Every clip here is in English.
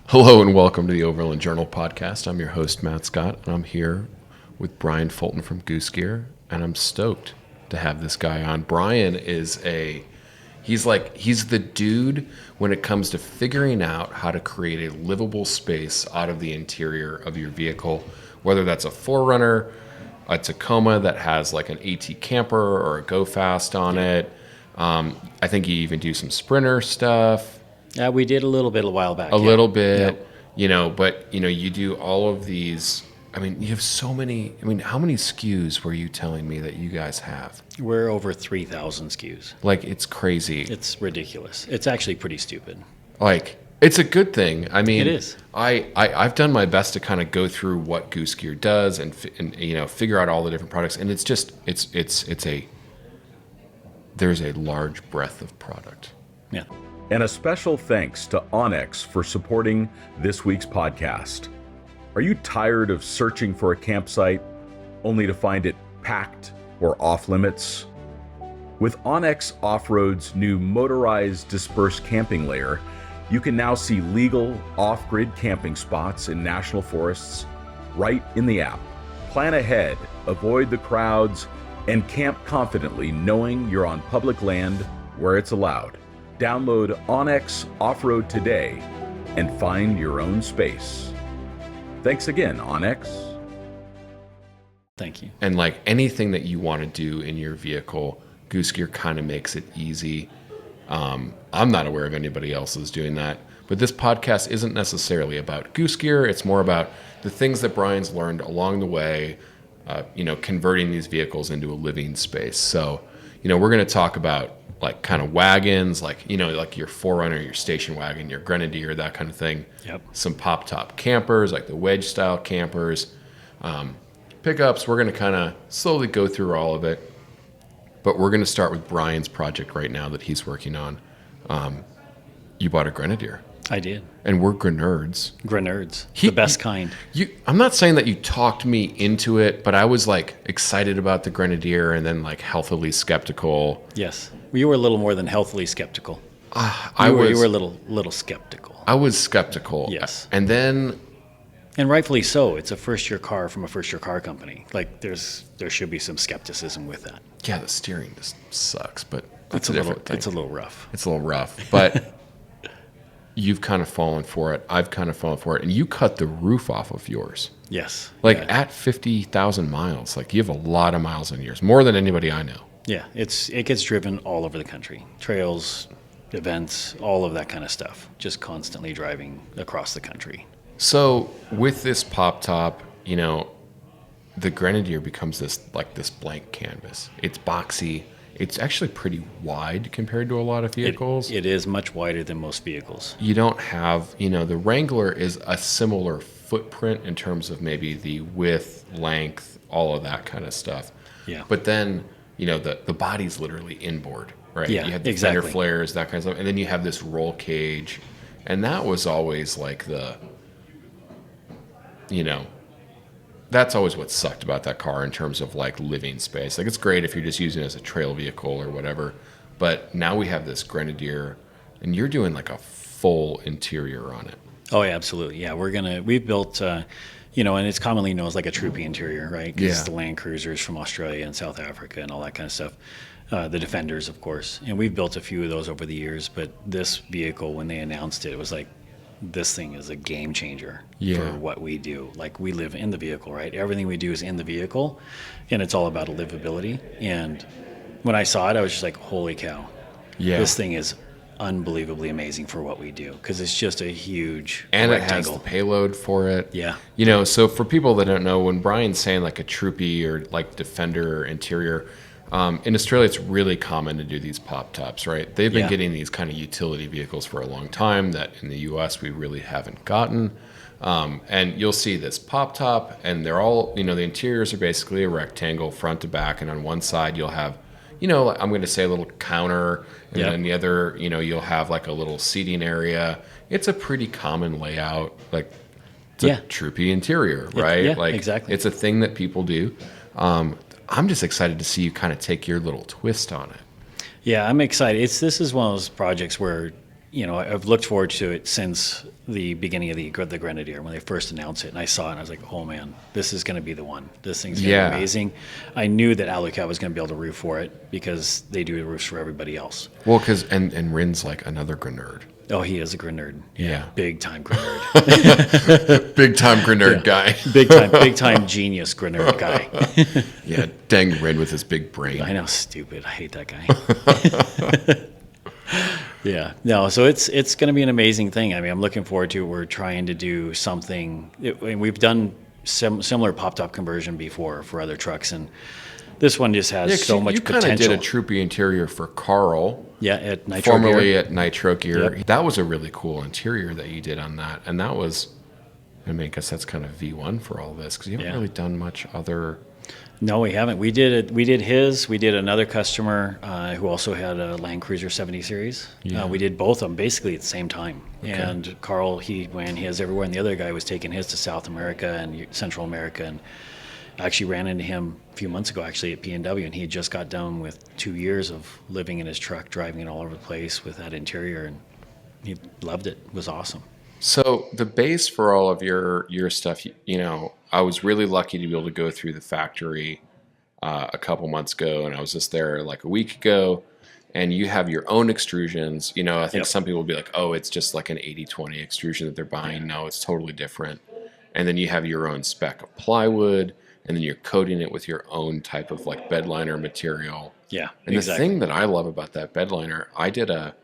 Hello and welcome to the Overland Journal podcast. I'm your host, Matt Scott, and I'm here with Brian Fulton from Goose Gear, and I'm stoked to have this guy on. Brian is he's the dude when it comes to figuring out how to create a livable space out of the interior of your vehicle, whether that's a 4Runner, a Tacoma that has like an AT camper or a Go Fast on it. I think you even do some Sprinter stuff. Yeah, we did a little bit a while back. A little bit, but you do all of these. I mean, you have so many. I mean, how many SKUs were you telling me that you guys have? We're over 3,000 SKUs. Like, it's crazy. It's ridiculous. It's actually pretty stupid. Like, it's a good thing. I mean, it is. I've done my best to kind of go through what Goose Gear does and figure out all the different products, and it's just there's a large breadth of product. Yeah. And a special thanks to Onyx for supporting this week's podcast. Are you tired of searching for a campsite only to find it packed or off limits? With Onyx Off-Road's new motorized dispersed camping layer, you can now see legal off-grid camping spots in national forests right in the app. Plan ahead, avoid the crowds, and camp confidently knowing you're on public land where it's allowed. Download Onyx Off-Road today and find your own space. Thanks again, Onyx. Thank you. And like anything that you want to do in your vehicle, Goose Gear kind of makes it easy. I'm not aware of anybody else who's doing that. But this podcast isn't necessarily about Goose Gear. It's more about the things that Brian's learned along the way, converting these vehicles into a living space. So, we're going to talk about like kind of wagons, like your 4Runner, your station wagon, your Grenadier, that kind of thing. Yep. Some pop-top campers, like the wedge-style campers. Pickups, we're going to kind of slowly go through all of it. But we're going to start with Brian's project right now that he's working on. You bought a Grenadier. I did. And we're Grenards. The best kind. I'm not saying that you talked me into it, but I was like excited about the Grenadier and then like healthily skeptical. Yes. You were a little more than healthily skeptical. You were a little skeptical. I was skeptical. Yes. And then... And rightfully so. It's a first-year car from a first-year car company. Like, there should be some skepticism with that. Yeah, the steering just sucks, but that's a different thing. It's a little rough. It's a little rough, but you've kind of fallen for it. I've kind of fallen for it. And you cut the roof off of yours. Yes. Like, at 50,000 miles, like, you have a lot of miles on yours, more than anybody I know. Yeah, it gets driven all over the country. Trails, events, all of that kind of stuff. Just constantly driving across the country. So with this pop top, the Grenadier becomes this blank canvas. It's boxy. It's actually pretty wide compared to a lot of vehicles. It is much wider than most vehicles. You don't have, the Wrangler is a similar footprint in terms of maybe the width, length, all of that kind of stuff. Yeah. But then, the body's literally inboard, right? Yeah, you have the fender flares, that kind of stuff. And then you have this roll cage. And that was always like that's always what sucked about that car in terms of like living space. Like, it's great if you're just using it as a trail vehicle or whatever, but now we have this Grenadier and you're doing like a full interior on it. Oh yeah, absolutely. Yeah, we've built, and it's commonly known as like a troopy interior, right? Because it's the Land Cruisers from Australia and South Africa and all that kind of stuff. The Defenders, of course. And we've built a few of those over the years, but this vehicle, when they announced it, it was like, this thing is a game changer for what we do. Like, we live in the vehicle, right? Everything we do is in the vehicle, and it's all about livability. And when I saw it, I was just like, holy cow. Yeah. This thing is unbelievably amazing for what we do, because it's just a huge rectangle. It has the payload for it. Yeah. So for people that don't know, when Brian's saying like a troopy or like Defender interior, in Australia, it's really common to do these pop tops, right? They've been getting these kind of utility vehicles for a long time that in the U.S. we really haven't gotten. And you'll see this pop top, and they're all, the interiors are basically a rectangle front to back. And on one side, you'll have, I'm going to say a little counter. And then the other, you'll have like a little seating area. It's a pretty common layout. Like, it's a troopy interior, right? Yeah, like, exactly. It's a thing that people do. I'm just excited to see you kind of take your little twist on it. Yeah, I'm excited. This is one of those projects where, I've looked forward to it since the beginning of the Grenadier when they first announced it, and I saw it and I was like, oh man, this is going to be the one. This thing's going to be amazing. I knew that Alucat was going to be able to roof for it because they do the roofs for everybody else. Well, because and Rin's like another Grenard. Oh, he is a Grenard. Yeah. Big time Grenard. Big time Grenard guy. big time genius Grenard guy. Yeah, dang Rin with his big brain. I know, stupid. I hate that guy. Yeah, no, so it's going to be an amazing thing. I mean, I'm looking forward to it. We're trying to do something. We've done similar pop-top conversion before for other trucks, and this one just has so much potential. You kind of did a troopy interior for Carl. Yeah, at Nitro Gear. Formerly at Nitro Gear. Yep. That was a really cool interior that you did on that, and that was, I mean, I guess that's kind of V1 for all this because you haven't really done much other. No, we haven't. We did it. We did his. We did another customer who also had a Land Cruiser 70 series. Yeah. We did both of them basically at the same time. Okay. And Carl, he ran his everywhere, and the other guy was taking his to South America and Central America. And I actually ran into him a few months ago, actually at P&W, and he had just got done with 2 years of living in his truck, driving it all over the place with that interior, and he loved it. It was awesome. So the base for all of your stuff, I was really lucky to be able to go through the factory a couple months ago, and I was just there like a week ago, and you have your own extrusions. I think some people will be like, oh, it's just like an 80-20 extrusion that they're buying. No, it's totally different. And then you have your own spec of plywood, and then you're coating it with your own type of like bed liner material. Yeah, and exactly. The thing that I love about that bed liner, I did a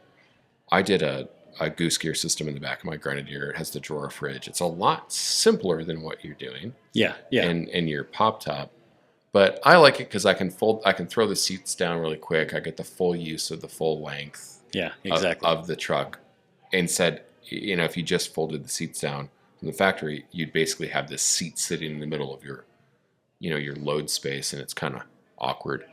Goose Gear system in the back of my Grenadier. It has the drawer fridge. It's a lot simpler than what you're doing. Yeah. And your pop top. But I like it because I can throw the seats down really quick. I get the full use of the full length. Yeah, exactly. Of the truck. Instead, if you just folded the seats down from the factory, you'd basically have this seat sitting in the middle of your load space, and it's kind of awkward.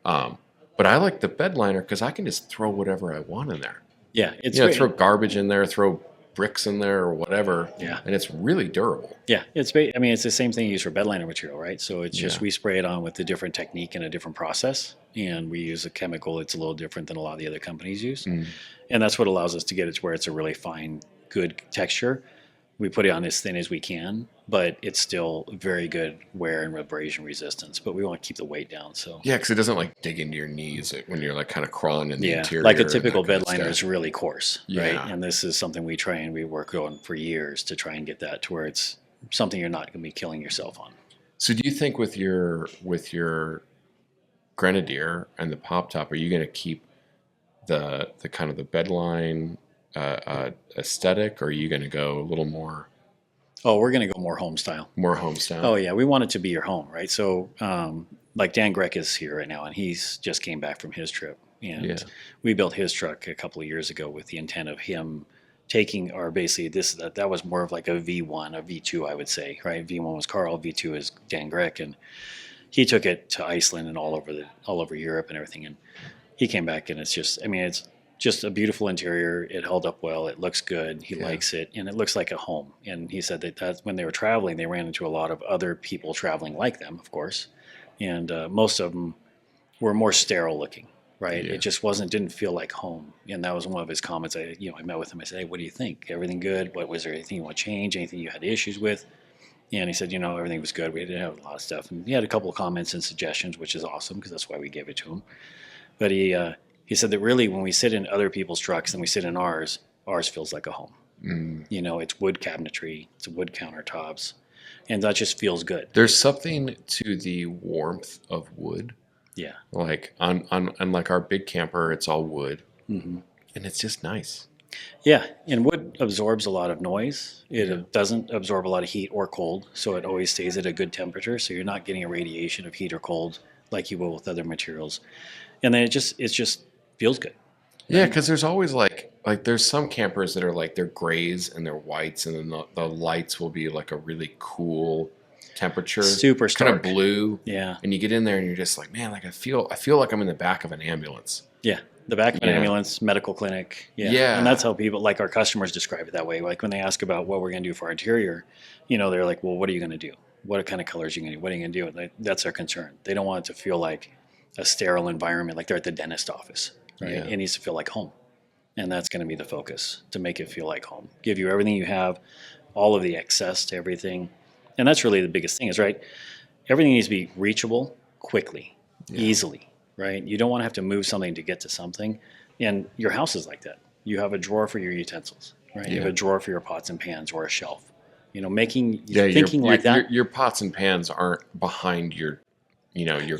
But I like the bed liner because I can just throw whatever I want in there. Yeah, it's throw garbage in there, throw bricks in there or whatever. Yeah, and it's really durable. Yeah, it's the same thing used for bed liner material, right? So it's just we spray it on with a different technique and a different process, and we use a chemical that's a little different than a lot of the other companies use, and that's what allows us to get it to where it's a really fine, good texture. We put it on as thin as we can, but it's still very good wear and abrasion resistance. But we want to keep the weight down. So because it doesn't like dig into your knees when you're like kind of crawling in the interior. Like a typical bed liner is really coarse, right? And this is something we work on for years to try and get that to where it's something you're not going to be killing yourself on. So do you think with your Grenadier and the pop top, are you going to keep the kind of the bed line aesthetic, or are you going to go a little more? Oh, we're going to go more home style. More home style. Oh yeah, we want it to be your home, right? So, like Dan Greck is here right now, and he's just came back from his trip, and we built his truck a couple of years ago with the intent of him taking that was more of like a V1, a V2, I would say, right? V1 was Carl, V2 is Dan Greck, and he took it to Iceland and all over Europe and everything, and he came back, and it's just a beautiful interior. It held up well. It looks good. He likes it, and it looks like a home. And he said that when they were traveling, they ran into a lot of other people traveling like them, of course, and most of them were more sterile looking, right? It just didn't feel like home. And that was one of his comments. I met with him. I said, "Hey, what do you think? Everything good? Was there anything you want to change? Anything you had issues with?" And he said, everything was good. We didn't have a lot of stuff. And he had a couple of comments and suggestions, which is awesome because that's why we gave it to him. But he said that really when we sit in other people's trucks and we sit in ours feels like a home. It's wood cabinetry, it's wood countertops, and that just feels good. There's something to the warmth of wood. Yeah. Like on like our big camper, it's all wood, and it's just nice. Yeah, and wood absorbs a lot of noise. It doesn't absorb a lot of heat or cold, so it always stays at a good temperature, so you're not getting a radiation of heat or cold like you will with other materials. And then it just feels good. Yeah, because there's always like there's some campers that are like they're grays and they're whites, and then the lights will be like a really cool temperature, super stark, kind of blue. Yeah, and you get in there and you're just like, man, like I feel like I'm in the back of an ambulance. Yeah, the back of an ambulance, medical clinic. Yeah, and that's how people, like our customers, describe it that way. Like when they ask about what we're going to do for our interior, they're like, well, what are you going to do? What kind of colors are you going to do? What are you going to do? That's their concern. They don't want it to feel like a sterile environment, like they're at the dentist office. right? Yeah. It needs to feel like home. And that's going to be the focus, to make it feel like home. Give you everything you have, all of the access to everything. And that's really the biggest thing is, right? Everything needs to be reachable quickly, easily, right? You don't want to have to move something to get to something. And your house is like that. You have a drawer for your utensils, right? You have a drawer for your pots and pans, or a shelf. You know, thinking like that. Your pots and pans aren't behind your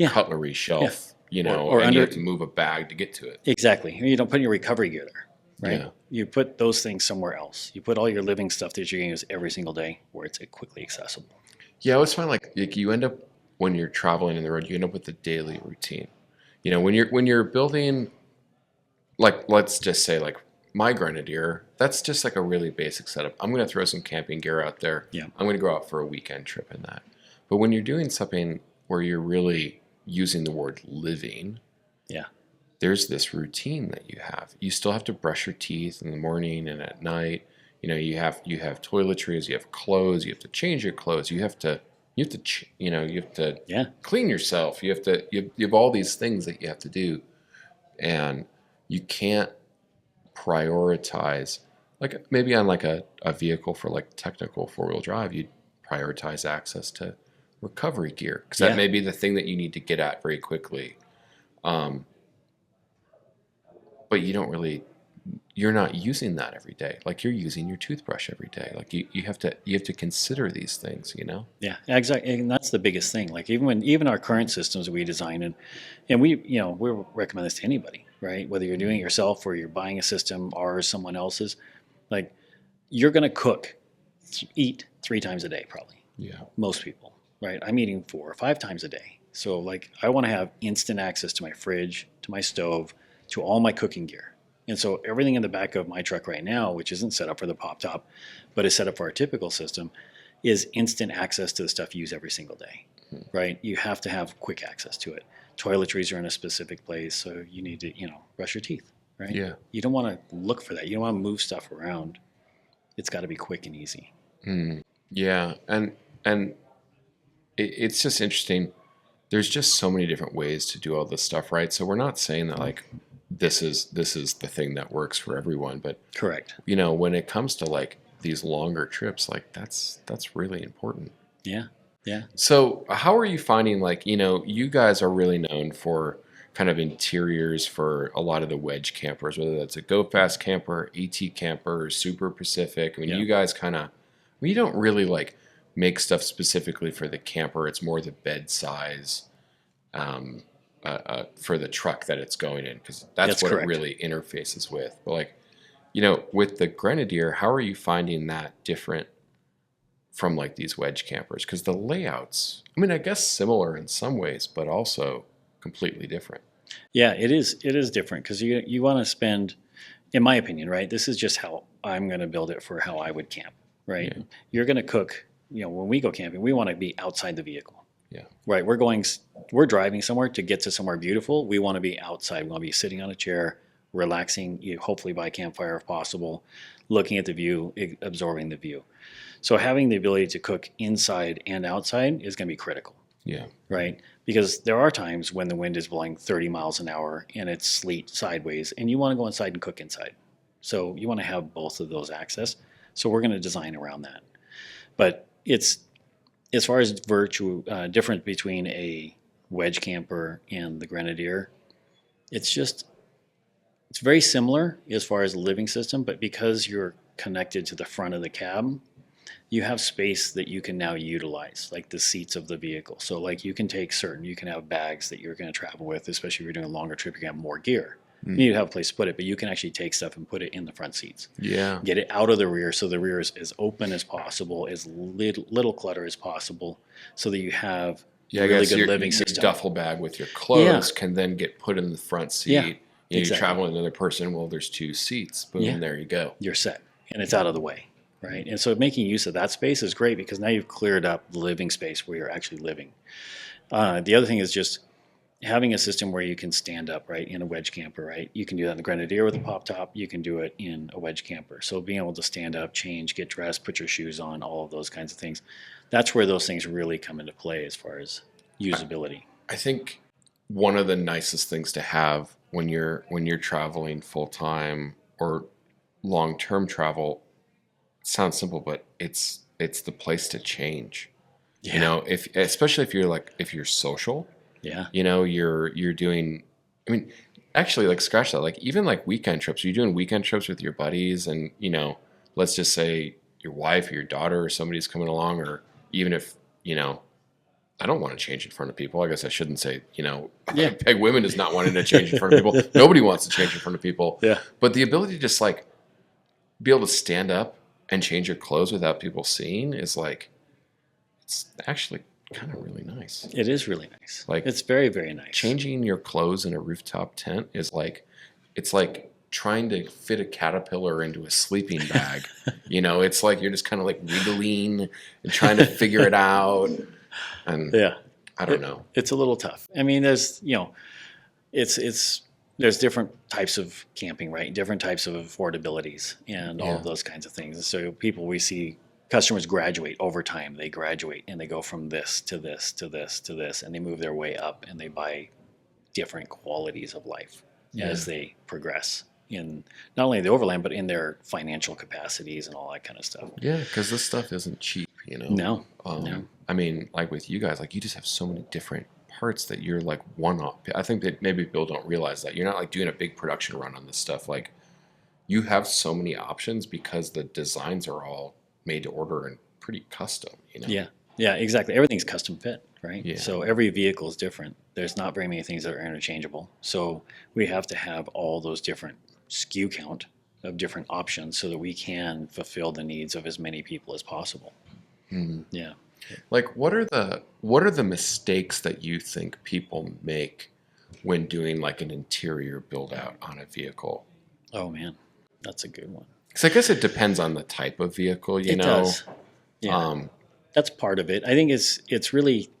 cutlery shelf, or and under, you have to move a bag to get to it. Exactly. You don't put your recovery gear there, right? Yeah. You put those things somewhere else. You put all your living stuff that you're going to use every single day where it's quickly accessible. Yeah, I always find like you end up, when you're traveling in the road, you end up with the daily routine. When you're building, like, let's just say like my Grenadier, that's just like a really basic setup. I'm going to throw some camping gear out there. Yeah. I'm going to go out for a weekend trip in that. But when you're doing something where you're really using the word living, there's this routine that you have. You still have to brush your teeth in the morning and at night. You have toiletries, you have clothes, you have to change your clothes, you have to clean yourself. You have all these things that you have to do, and you can't prioritize, like maybe on like a vehicle for like technical 4-wheel drive, you'd prioritize access to recovery gear because that may be the thing that you need to get at very quickly. But you're not using that every day. Like you're using your toothbrush every day. Like you have to consider these things, Yeah, exactly. And that's the biggest thing. Like even our current systems we design and we recommend this to anybody, right? Whether you're doing it yourself or you're buying a system or someone else's, like you're going to eat 3 times a day probably. Yeah. Most people, right? I'm eating 4 or 5 times a day. So like I want to have instant access to my fridge, to my stove, to all my cooking gear. And so everything in the back of my truck right now, which isn't set up for the pop top, but is set up for our typical system, is instant access to the stuff you use every single day, right? You have to have quick access to it. Toiletries are in a specific place, so you need to, brush your teeth, right? Yeah. You don't want to look for that. You don't want to move stuff around. It's got to be quick and easy. Yeah, and it's just interesting. There's just so many different ways to do all this stuff, right? So we're not saying that like this is the thing that works for everyone, but correct. When it comes to like these longer trips, like that's really important. Yeah. So how are you finding, like, you guys are really known for kind of interiors for a lot of the wedge campers, whether that's a Go Fast camper, AT camper, or Super Pacific. I mean, you guys you don't really like make stuff specifically for the camper. It's more the bed size for the truck that it's going in, because that's what correct. It really interfaces with. But like, with the Grenadier, how are you finding that different from like these wedge campers? Because the layouts, I mean, I guess similar in some ways, but also completely different. Yeah, it is different because you want to spend, in my opinion, right? This is just how I'm going to build it for how I would camp, right? Yeah. You're going to cook, when we go camping, we want to be outside the vehicle. Yeah. Right. We're driving somewhere to get to somewhere beautiful. We want to be outside. We want to be sitting on a chair, relaxing, hopefully by a campfire if possible, looking at the view, absorbing the view. So having the ability to cook inside and outside is going to be critical. Yeah. Right. Because there are times when the wind is blowing 30 miles an hour and it's sleet sideways and you want to go inside and cook inside. So you want to have both of those access. So we're going to design around that. But it's, as far as difference between a wedge camper and the Grenadier, it's very similar as far as the living system, but because you're connected to the front of the cab, you have space that you can now utilize, like the seats of the vehicle. So like you can have bags that you're going to travel with, especially if you're doing a longer trip, you're going to have more gear. You need to have a place to put it, but you can actually take stuff and put it in the front seats. Yeah. Get it out of the rear so the rear is as open as possible, as little clutter as possible, so that you have a really good living system. Your duffel bag with your clothes can then get put in the front seat. Yeah, You're exactly. traveling with another person. Well, there's 2 seats. Boom, there you go. You're set, and it's out of the way, right? And so making use of that space is great because now you've cleared up the living space where you're actually living. The other thing is just having a system where you can stand up, right, in a wedge camper, right? You can do that in the Grenadier with a pop top. You can do it in a wedge camper. So being able to stand up, change, get dressed, put your shoes on, all of those kinds of things. That's where those things really come into play as far as usability. I think one of the nicest things to have when you're traveling full time or long term travel, it sounds simple, but it's the place to change. Yeah. You know, especially if you're social. Yeah. You know, you're doing. I mean, actually, like scratch that. Like even like weekend trips. You're doing weekend trips with your buddies, and you know, let's just say your wife or your daughter or somebody's coming along, or even if you know. I don't want to change in front of people. I guess I shouldn't say, you know, Yeah. Peg Women is not wanting to change in front of people. Nobody wants to change in front of people. Yeah. But the ability to just like be able to stand up and change your clothes without people seeing is like, it's actually kind of really nice. It is really nice. Like it's very, very nice. Changing your clothes in a rooftop tent is like, it's like trying to fit a caterpillar into a sleeping bag. You know, it's like you're just kind of like wiggling and trying to figure it out. And yeah, I don't know. It's a little tough. I mean, there's, you know, there's different types of camping, right? Different types of affordabilities and all of those kinds of things. So we see customers graduate over time. They graduate and they go from this to this to this to this, and they move their way up and they buy different qualities of life as they progress in not only the overland, but in their financial capacities and all that kind of stuff. Yeah, because this stuff isn't cheap, you know? No. I mean, like with you guys, like you just have so many different parts that you're like one-off. I think that maybe people don't realize that. You're not like doing a big production run on this stuff. Like you have so many options because the designs are all made to order and pretty custom, you know? Yeah. Yeah, exactly. Everything's custom fit, right? Yeah. So every vehicle is different. There's not very many things that are interchangeable. So we have to have all those different SKU count of different options so that we can fulfill the needs of as many people as possible. Mm-hmm. Yeah. Like what are the mistakes that you think people make when doing like an interior build out on a vehicle? Oh man, that's a good one. Because I guess it depends on the type of vehicle, you It know. does. Yeah. That's part of it. I think it's really,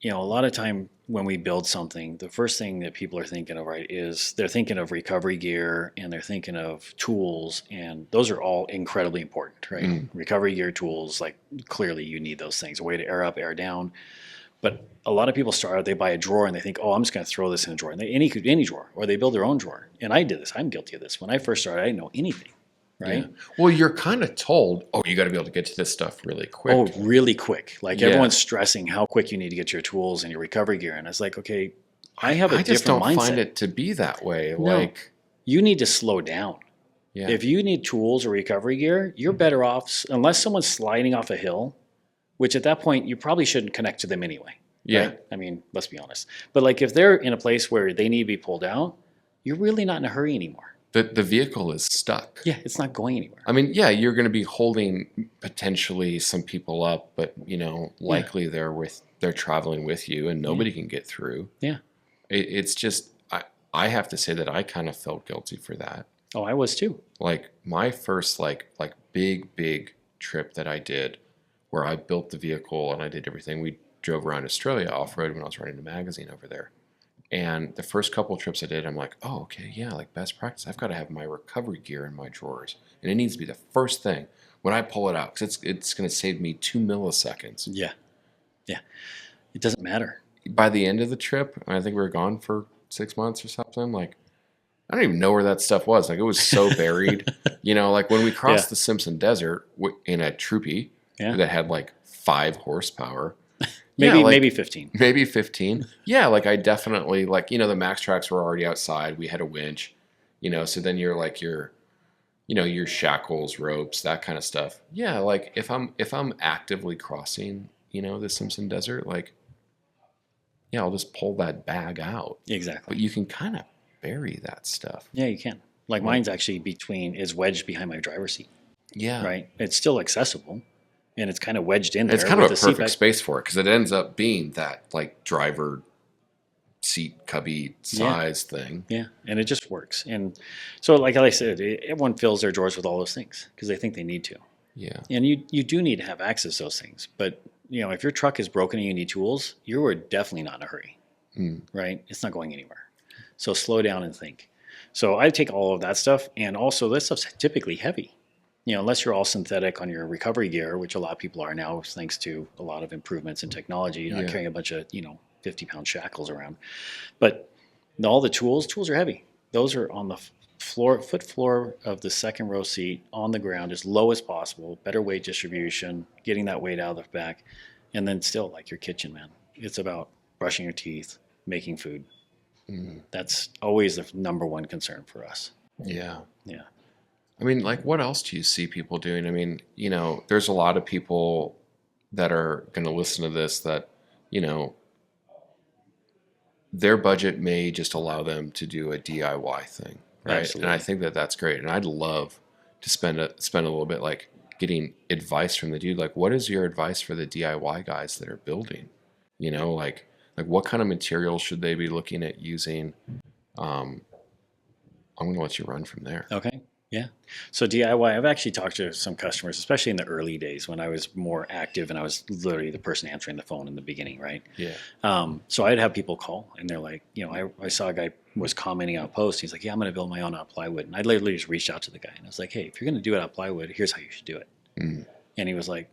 you know, a lot of time when we build something, the first thing that people are thinking of, right, is they're thinking of recovery gear and they're thinking of tools, and those are all incredibly important, right? Mm. Recovery gear, tools, like clearly you need those things, a way to air up, air down. But a lot of people start out, they buy a drawer and they think, oh, I'm just going to throw this in a drawer. And any drawer, or they build their own drawer. And I did this. I'm guilty of this. When I first started, I didn't know anything, right? Yeah. Well, you're kind of told, oh, you got to be able to get to this stuff really quick. Oh, really quick. Like everyone's stressing how quick you need to get your tools and your recovery gear. And it's like, okay, I have a I just different don't mindset. find it to be that way. No. Like, You need to slow down. yeah. If you need tools or recovery gear, you're better off, unless someone's sliding off a hill, which at that point, you probably shouldn't connect to them anyway. Yeah. Right? I mean, let's be honest. But like if they're in a place where they need to be pulled out, you're really not in a hurry anymore. The vehicle is stuck. Yeah, it's not going anywhere. I mean, yeah, you're going to be holding potentially some people up, but you know, likely they're traveling with you, and nobody can get through. Yeah. It's just I have to say that I kind of felt guilty for that. Oh, I was too. Like my first like big trip that I did, where I built the vehicle and I did everything. We drove around Australia off-road when I was writing a magazine over there. And the first couple of trips I did, I'm like, oh, okay, yeah, like best practice. I've got to have my recovery gear in my drawers. And it needs to be the first thing when I pull it out, because it's going to save me 2 milliseconds. Yeah. Yeah. It doesn't matter. By the end of the trip, I think we were gone for 6 months or something, like, I don't even know where that stuff was. Like, it was so buried. You know, like when we crossed the Simpson Desert in a Troopy that had like 5 horsepower. Maybe 15. Maybe 15. Yeah, like I definitely, like, you know, the Max Tracks were already outside. We had a winch, you know, so then you're like your shackles, ropes, that kind of stuff. Yeah, like if I'm actively crossing, you know, the Simpson Desert, like, yeah, I'll just pull that bag out. Exactly. But you can kind of bury that stuff. Yeah, you can. Like mine's actually is wedged behind my driver's seat. Yeah. Right? It's still accessible. And it's kind of wedged in there. It's kind of a perfect space for it because it ends up being that like driver seat cubby size thing. Yeah, and it just works. And so, like I said, everyone fills their drawers with all those things because they think they need to. Yeah. And you do need to have access to those things. But, you know, if your truck is broken and you need tools, you are definitely not in a hurry, right? It's not going anywhere. So slow down and think. So I take all of that stuff. And also, this stuff's typically heavy. You know, unless you're all synthetic on your recovery gear, which a lot of people are now, thanks to a lot of improvements in technology, you're not carrying a bunch of, 50-pound shackles around. But All the tools are heavy. Those are on the foot floor of the second row seat on the ground as low as possible, better weight distribution, getting that weight out of the back. And then still like your kitchen, man. It's about brushing your teeth, making food. That's always the number one concern for us. Yeah. Yeah. I mean, like, what else do you see people doing? I mean, you know, there's a lot of people that are going to listen to this that, you know, their budget may just allow them to do a DIY thing, right? Absolutely. And I think that that's great. And I'd love to spend a little bit like getting advice from the dude. Like, what is your advice for the DIY guys that are building? You know, like what kind of materials should they be looking at using? I'm going to let you run from there. Okay. Yeah. So DIY, I've actually talked to some customers, especially in the early days when I was more active and I was literally the person answering the phone in the beginning, right? Yeah. So I'd have people call and they're like, you know, I saw a guy was commenting on posts. He's like, yeah, I'm going to build my own out of plywood. And I literally just reached out to the guy and I was like, hey, if you're going to do it out of plywood, here's how you should do it. And he was like,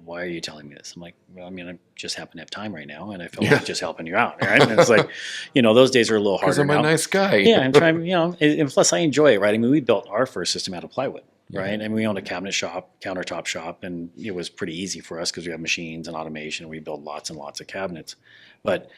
why are you telling me this? I'm like, well, I mean, I just happen to have time right now and I feel like just helping you out, right? And it's like, you know, those days are a little harder now. Because I'm a nice guy. Yeah, I'm trying, you know, and plus I enjoy it, right? I mean, we built our first system out of plywood, right? And we owned a cabinet shop, countertop shop, and it was pretty easy for us because we have machines and automation. We build lots and lots of cabinets. But,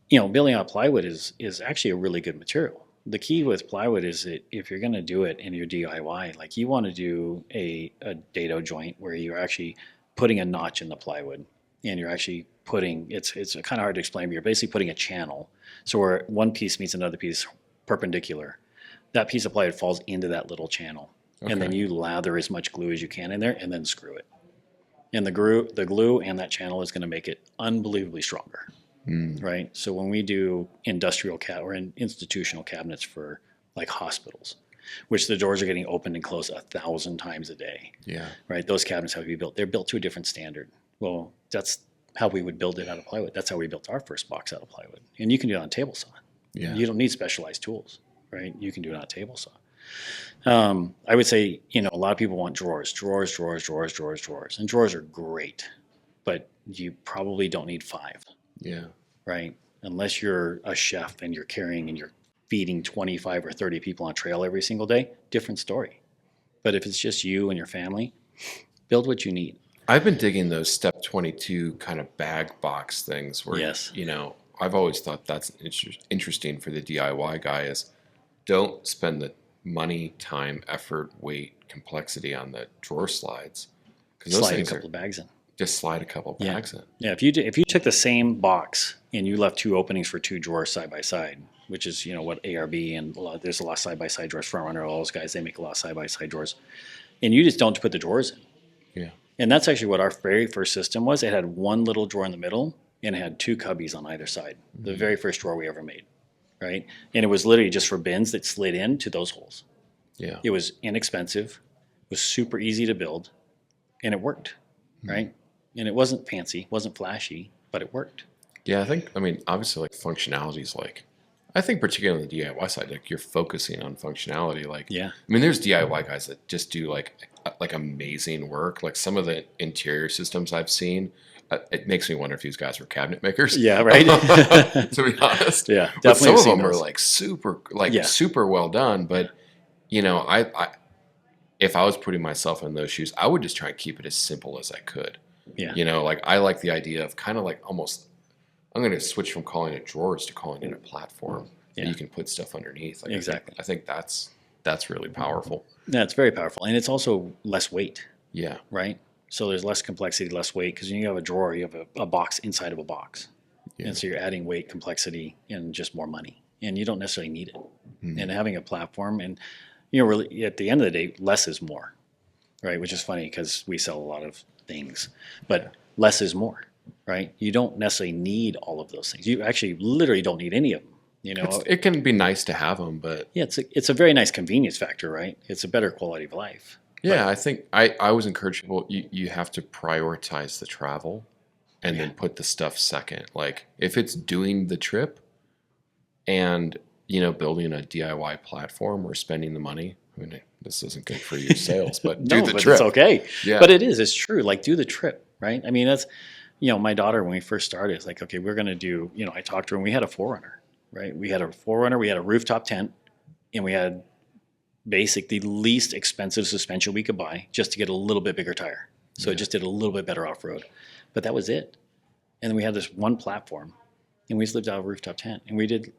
you know, building out plywood is actually a really good material. The key with plywood is that if you're going to do it in your DIY, like you want to do a dado joint where you're actually putting a notch in the plywood and you're actually putting, it's kind of hard to explain, but you're basically putting a channel. So where one piece meets another piece perpendicular, that piece of plywood falls into that little channel. Okay. And then you lather as much glue as you can in there and then screw it. And the glue and that channel is going to make it unbelievably stronger. Right. So when we do industrial or institutional cabinets for like hospitals, which the doors are getting opened and closed 1,000 times a day. Yeah. Right. Those cabinets have to be built. They're built to a different standard. Well, that's how we would build it out of plywood. That's how we built our first box out of plywood. And you can do it on a table saw. Yeah. You don't need specialized tools, right? You can do it on a table saw. I would say, you know, a lot of people want drawers. And drawers are great, but you probably don't need 5. Yeah. Right. Unless you're a chef and you're carrying and you're feeding 25 or 30 people on trail every single day, different story. But if it's just you and your family, build what you need. I've been digging those Step 22 kind of bag box things where, you know, I've always thought that's interesting for the DIY guy is don't spend the money, time, effort, weight, complexity on the drawer slides. Because those things a couple of bags in. Just slide a couple of bags in. Yeah, if you took the same box and you left 2 openings for 2 drawers side by side, which is, you know, what ARB and there's a lot of side by side drawers. Front Runner, all those guys, they make a lot of side by side drawers, and you just don't put the drawers in. Yeah. And that's actually what our very first system was. It had one little drawer in the middle and it had 2 cubbies on either side. The very first drawer we ever made, right? And it was literally just for bins that slid into those holes. Yeah. It was inexpensive, it was super easy to build, and it worked, right? And it wasn't fancy, wasn't flashy, but it worked. Yeah, I mean, obviously, like, functionality is like, I think particularly on the DIY side, like, you're focusing on functionality. Like, I mean, there's DIY guys that just do like amazing work. Like some of the interior systems I've seen, it makes me wonder if these guys were cabinet makers. Yeah, right. To be honest. Yeah, definitely. But some of them are like super well done. But, you know, I if I was putting myself in those shoes, I would just try and keep it as simple as I could. Yeah. You know, like I like the idea of kind of like almost, I'm going to switch from calling it drawers to calling it a platform that you can put stuff underneath. Like exactly. I think that's really powerful. Yeah, it's very powerful. And it's also less weight. Yeah. Right? So there's less complexity, less weight, because when you have a drawer, you have a box inside of a box. Yeah. And so you're adding weight, complexity, and just more money. And you don't necessarily need it. Mm-hmm. And having a platform, and, you know, really at the end of the day, less is more. Right? Which is funny because we sell a lot of things, but less is more, right? You don't necessarily need all of those things. You actually literally don't need any of them. You know, it can be nice to have them, but yeah, it's a very nice convenience factor, right? It's a better quality of life. Yeah, but I think I always encourage people, you have to prioritize the travel and then put the stuff second. Like if it's doing the trip and, you know, building a DIY platform or spending the money, I mean, this isn't good for your sales, but do the trip. It's okay. Yeah. But it's true. Like do the trip, right? I mean, that's, you know, my daughter, when we first started, it's like, okay, we're going to do, you know, I talked to her and we had a 4Runner. right? We had a 4Runner, we had a rooftop tent, and we had the least expensive suspension we could buy just to get a little bit bigger tire. So it just did a little bit better off-road. But that was it. And then we had this one platform, and we just lived out of a rooftop tent. And we did,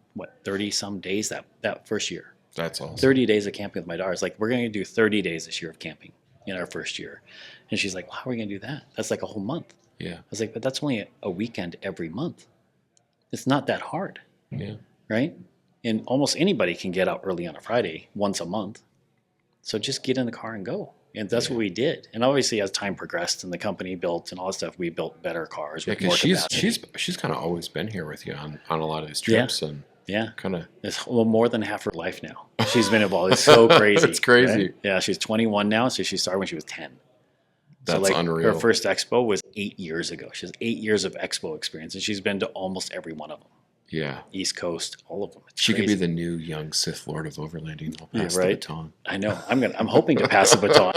30-some days that first year. That's awesome. 30 days of camping with my daughter. It's like, we're going to do 30 days this year of camping in our first year. And she's like, well, how are we going to do that? That's like a whole month. Yeah. I was like, but that's only a weekend every month. It's not that hard. Yeah. Right? And almost anybody can get out early on a Friday once a month. So just get in the car and go. And that's what we did. And obviously, as time progressed and the company built and all that stuff, we built better cars with more capacity. She's kind of always been here with you on a lot of these trips. And kind of. It's more than half her life now. She's been involved. It's so crazy. It's crazy. Right? Yeah, she's 21 now, so she started when she was 10. That's unreal. Her first expo was 8 years ago. She has 8 years of expo experience, and she's been to almost every one of them. Yeah. East Coast, all of them. She could be the new young Sith Lord of Overlanding. I'll pass the baton. I know. I'm hoping to pass the baton.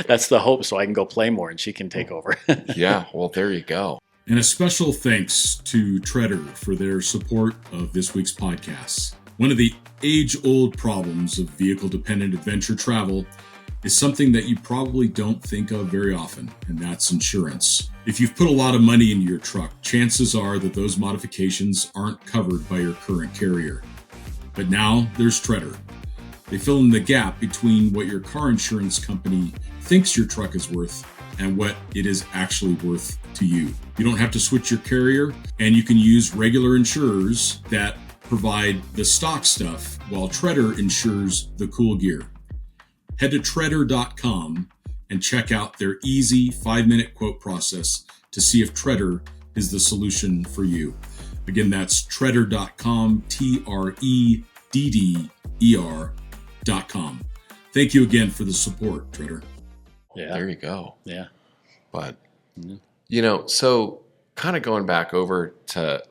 That's the hope, so I can go play more and she can take over. Yeah, well, there you go. And a special thanks to Treader for their support of this week's podcast. One of the age-old problems of vehicle-dependent adventure travel is something that you probably don't think of very often, and that's insurance. If you've put a lot of money into your truck, chances are that those modifications aren't covered by your current carrier. But now there's Treader. They fill in the gap between what your car insurance company thinks your truck is worth and what it is actually worth to you. You don't have to switch your carrier, and you can use regular insurers that provide the stock stuff while Treader insures the cool gear. Head to Treader.com and check out their easy 5-minute quote process to see if Treader is the solution for you. Again, that's Treader.com, Tredder.com. Thank you again for the support, Treader. Yeah. There you go. Yeah. But, so kind of going back over to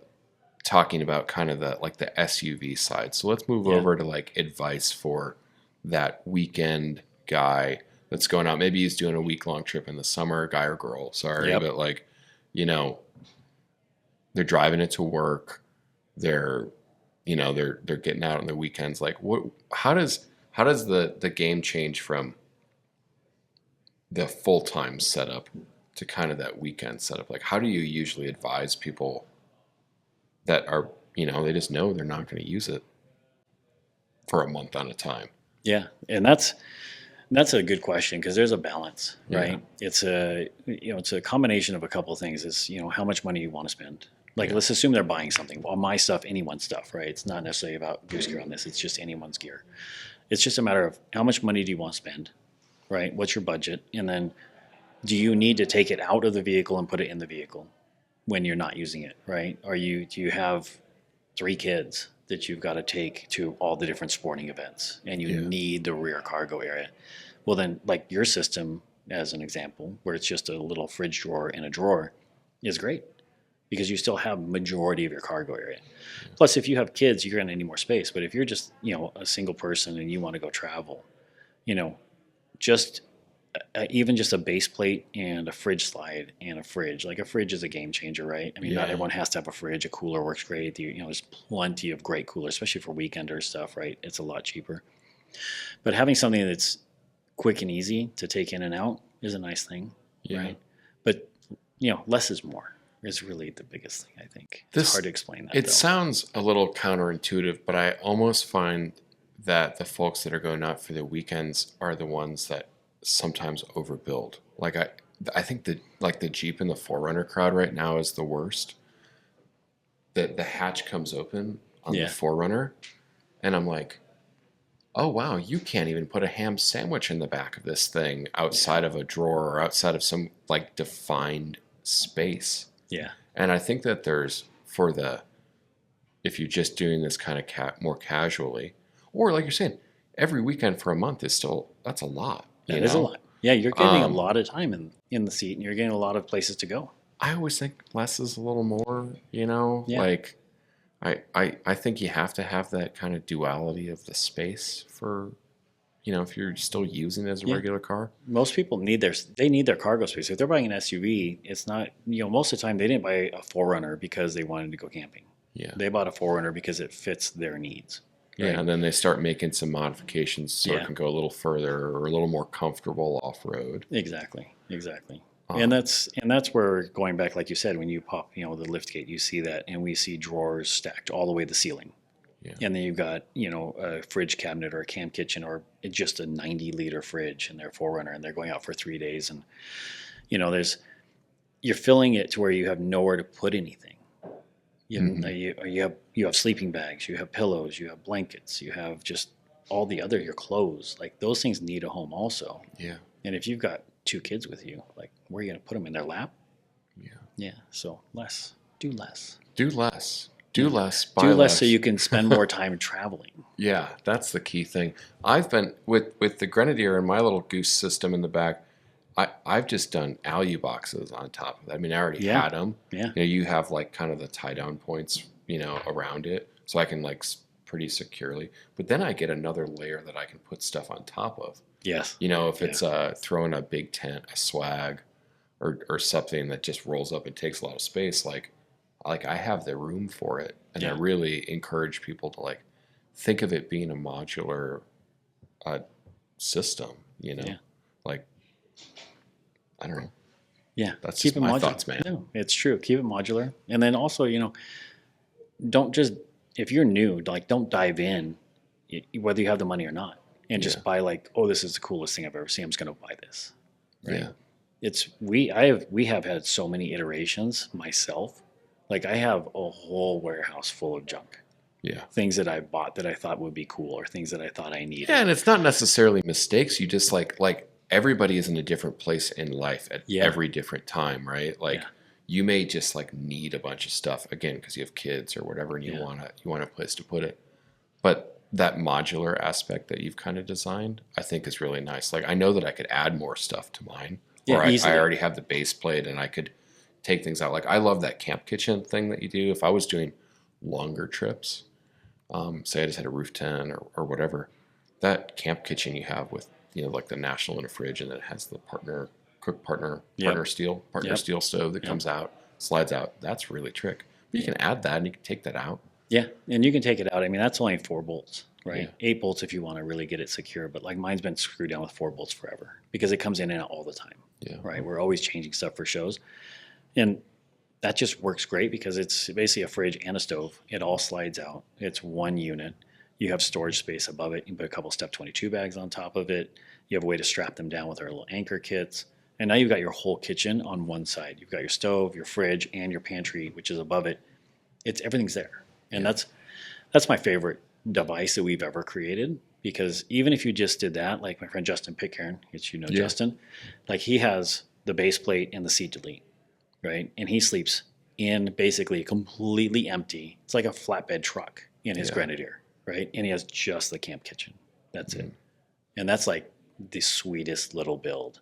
talking about kind of the SUV side. So let's move over to advice for that weekend guy that's going out. Maybe he's doing a week-long trip in the summer, guy or girl, but they're driving it to work. They're getting out on the weekends. How does the game change from the full-time setup to kind of that weekend setup? How do you usually advise people that are, they just know they're not going to use it for a month at a time? Yeah. And that's a good question, because there's a balance, right? Yeah. It's a combination of a couple of things. Is, how much money you want to spend. Let's assume they're buying something. Well, my stuff, anyone's stuff, right? It's not necessarily about Goose Gear on this. It's just anyone's gear. It's just a matter of how much money do you want to spend, right? What's your budget? And then do you need to take it out of the vehicle and put it in the vehicle when you're not using it, right? Do you have 3 kids that you've got to take to all the different sporting events, and you need the rear cargo area? Well, then, your system, as an example, where it's just a little fridge drawer and a drawer, is great, because you still have majority of your cargo area. Plus, if you have kids, you're going to need more space. But if you're just, a single person and you want to go travel, even just a base plate and a fridge slide and a fridge. A fridge is a game changer, right? I mean, not everyone has to have a fridge. A cooler works great. There's plenty of great coolers, especially for weekender stuff, right? It's a lot cheaper. But having something that's quick and easy to take in and out is a nice thing, right? But, less is more is really the biggest thing, I think. It's hard to explain that. It sounds a little counterintuitive, but I almost find that the folks that are going out for the weekends are the ones that sometimes overbuild. I think the Jeep and the 4Runner crowd right now is the worst. The hatch comes open on the 4Runner, and I'm like, oh wow, you can't even put a ham sandwich in the back of this thing outside of a drawer or outside of some defined space. Yeah. And I think that there's if you're just doing this kind of more casually, or like you're saying, every weekend for a month that's a lot. That is a lot. Yeah, you're getting a lot of time in the seat, and you're getting a lot of places to go. I always think less is a little more, Yeah. I think you have to have that kind of duality of the space for, if you're still using it as a regular car. Most people need their cargo space. If they're buying an SUV, it's not, most of the time they didn't buy a 4Runner because they wanted to go camping. Yeah. They bought a 4Runner because it fits their needs. Yeah, Right? and then they start making some modifications so Yeah. it can go a little further or a little more comfortable off road. Exactly. And that's where, going back, like you said, when you pop, the lift gate, you see that, and we see drawers stacked all the way to the ceiling. Yeah. And then you've got, a fridge cabinet or a camp kitchen or just a 90-liter fridge in their 4Runner, and they're going out for 3 days. And, you're filling it to where you have nowhere to put anything. You have sleeping bags, you have pillows, you have blankets, you have just all your clothes. Like, those things need a home also. Yeah. And if you've got 2 kids with you, like, where are you going to put them, in their lap? Yeah. Yeah. So do less. Do less. Do less. Buy Do less so you can spend more time traveling. Yeah, that's the key thing. I've been with the Grenadier and my little Goose system in the back. I've just done alu boxes on top of that. I mean, I already had them. Yeah. You have like kind of the tie down points, around it, so I can like pretty securely. But then I get another layer that I can put stuff on top of. Yes. If it's throwing a big tent, a swag, or something that just rolls up and takes a lot of space, like I have the room for it, and I really encourage people to like think of it being a modular system. Like, I don't know. Yeah, that's keep just it my modular. thoughts, man. No, it's true. Keep it modular, and then also, don't just, if you're new, like, don't dive in, whether you have the money or not, and just buy like, oh, this is the coolest thing I've ever seen, I'm just going to buy this. Right? Yeah. We have had so many iterations myself. Like, I have a whole warehouse full of junk. Yeah. Things that I bought that I thought would be cool, or things that I thought I needed. Yeah, and it's not necessarily mistakes. You just like everybody is in a different place in life at every different time, right? Like, you may just like need a bunch of stuff again because you have kids or whatever, and you want a place to put it. But that modular aspect that you've kind of designed, I think, is really nice. Like, I know that I could add more stuff to mine, or I already have the base plate and I could take things out. Like, I love that camp kitchen thing that you do. If I was doing longer trips, say I just had a roof tent or whatever, that camp kitchen you have with, like the National in a fridge, and then it has the partner steel stove that comes out, slides out. That's really trick. But you can add that and you can take that out. Yeah, and you can take it out. I mean, that's only 4 bolts, right? Yeah. 8 bolts if you want to really get it secure. But like, mine's been screwed down with 4 bolts forever because it comes in and out all the time. Yeah. Right. We're always changing stuff for shows, and that just works great because it's basically a fridge and a stove. It all slides out. It's one unit. You have storage space above it. You put a couple Step 22 bags on top of it. You have a way to strap them down with our little anchor kits. And now you've got your whole kitchen on one side. You've got your stove, your fridge, and your pantry, which is above it. Everything's there. And that's my favorite device that we've ever created, because even if you just did that, like my friend Justin Pitcairn, which Justin, like, he has the base plate and the seat delete, right? And he sleeps in basically completely empty. It's like a flatbed truck in his Grenadier, right? And he has just the camp kitchen. That's it. And that's like the sweetest little build,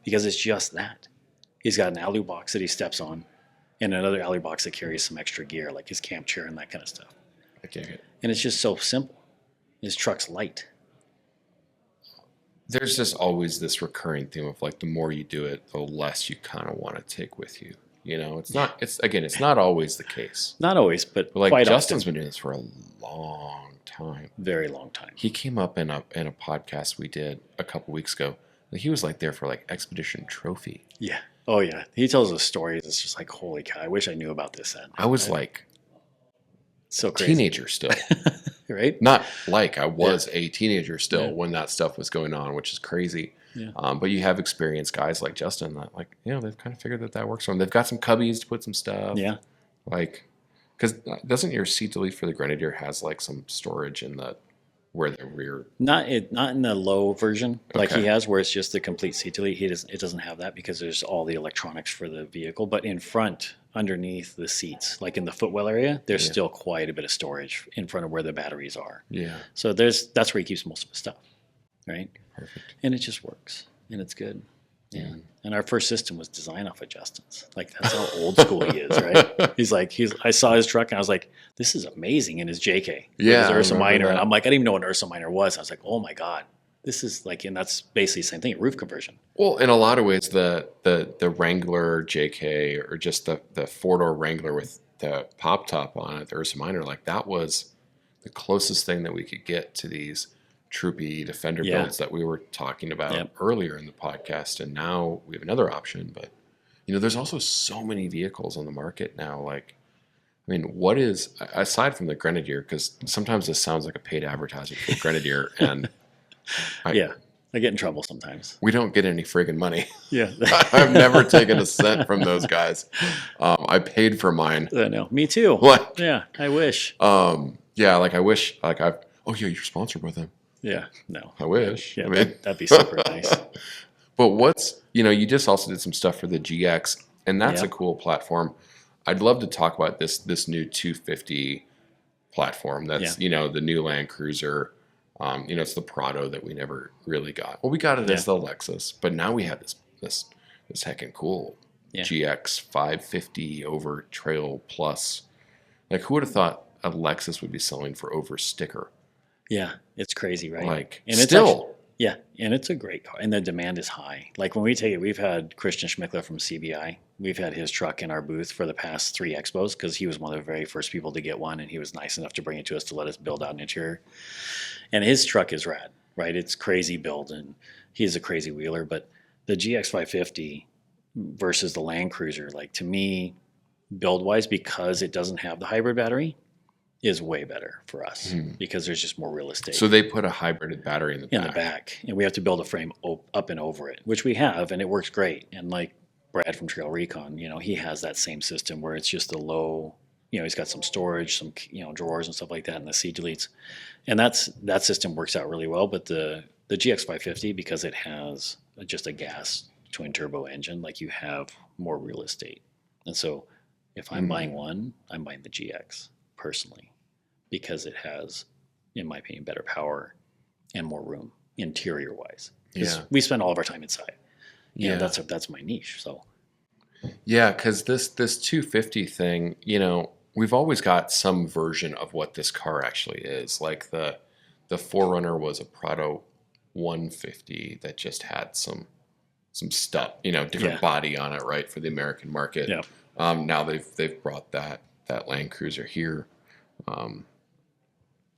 because it's just that. He's got an alu box that he steps on, and another alu box that carries some extra gear, like his camp chair and that kind of stuff. I get it. And it's just so simple. His truck's light. There's just always this recurring theme of like, the more you do it, the less you kind of want to take with you. It's not always the case. Not always, but like, quite Justin's often. been doing this for a long time. Very long time. He came up in a podcast we did a couple weeks ago. He was like there for like Expedition Trophy. Yeah. Oh yeah. He tells us stories. It's just like, holy cow! I wish I knew about this then. I was like, so crazy. Teenager still, right? Not like I was a teenager still when that stuff was going on, which is crazy. Yeah. But you have experienced guys like Justin that, like, they've kind of figured that works for them. They've got some cubbies to put some stuff. Yeah. Like, because doesn't your seat delete for the Grenadier has like some storage in where the rear? Not in the low version like Okay. he has, where it's just the complete seat delete. It doesn't have that because there's all the electronics for the vehicle. But in front, underneath the seats, like in the footwell area, there's still quite a bit of storage in front of where the batteries are. Yeah. So that's where he keeps most of his stuff, right? Perfect. And it just works, and it's good. Yeah. And our first system was designed off of Justin's. Like, that's how old school he is, right? I saw his truck and I was like, this is amazing, in his JK. Yeah, His Ursa I remember Minor. that. And I'm like, I didn't even know what an Ursa Minor was. I was like, oh my God. This is like, and that's basically the same thing, roof conversion. Well, in a lot of ways, the Wrangler JK, or just the 4-door Wrangler with the pop top on it, the Ursa Minor, like that was the closest thing that we could get to these troopy Defender builds that we were talking about earlier in the podcast. And now we have another option, but there's also so many vehicles on the market now. Like, I mean, what is, aside from the Grenadier, because sometimes this sounds like a paid advertisement for the Grenadier, and I get in trouble sometimes. We don't get any friggin' money. Yeah. I've never taken a cent from those guys. I paid for mine. I know. Me too. What? Yeah, I wish. Yeah, like I wish, like you're sponsored by them. Yeah, no. I wish. Yeah, I mean, that'd be super nice. But what's, you just also did some stuff for the GX, and that's a cool platform. I'd love to talk about this new 250 platform. That's, the new Land Cruiser. It's the Prado that we never really got. Well, we got it as the Lexus, but now we have this heckin' cool GX 550 over Trail Plus. Like, who would have thought a Lexus would be selling for over sticker? Yeah, it's crazy, right? Like, and still. And it's a great car, and the demand is high. Like when we take it, we've had Christian Schmickler from CBI. We've had his truck in our booth for the past 3 expos because he was one of the very first people to get one, and he was nice enough to bring it to us to let us build out an interior. And his truck is rad, right? It's crazy build, and he's a crazy wheeler. But the GX 550 versus the Land Cruiser, like to me, build-wise, because it doesn't have the hybrid battery, is way better for us because there's just more real estate. So they put a hybrid battery in the back. And we have to build a frame up and over it, which we have, and it works great. And like Brad from Trail Recon, he has that same system where it's just a low, he's got some storage, some drawers and stuff like that, and the seat deletes, and that system works out really well. But the GX 550, because it has just a gas twin turbo engine, like you have more real estate. And so if I'm buying one, I'm buying the GX personally, because it has, in my opinion, better power and more room interior wise. Because we spend all of our time inside. That's my niche. So because this 250 thing, we've always got some version of what this car actually is. Like the 4Runner was a Prado 150 that just had some stuff, different body on it, right, for the American market. Yeah. Now they've brought that Land Cruiser here.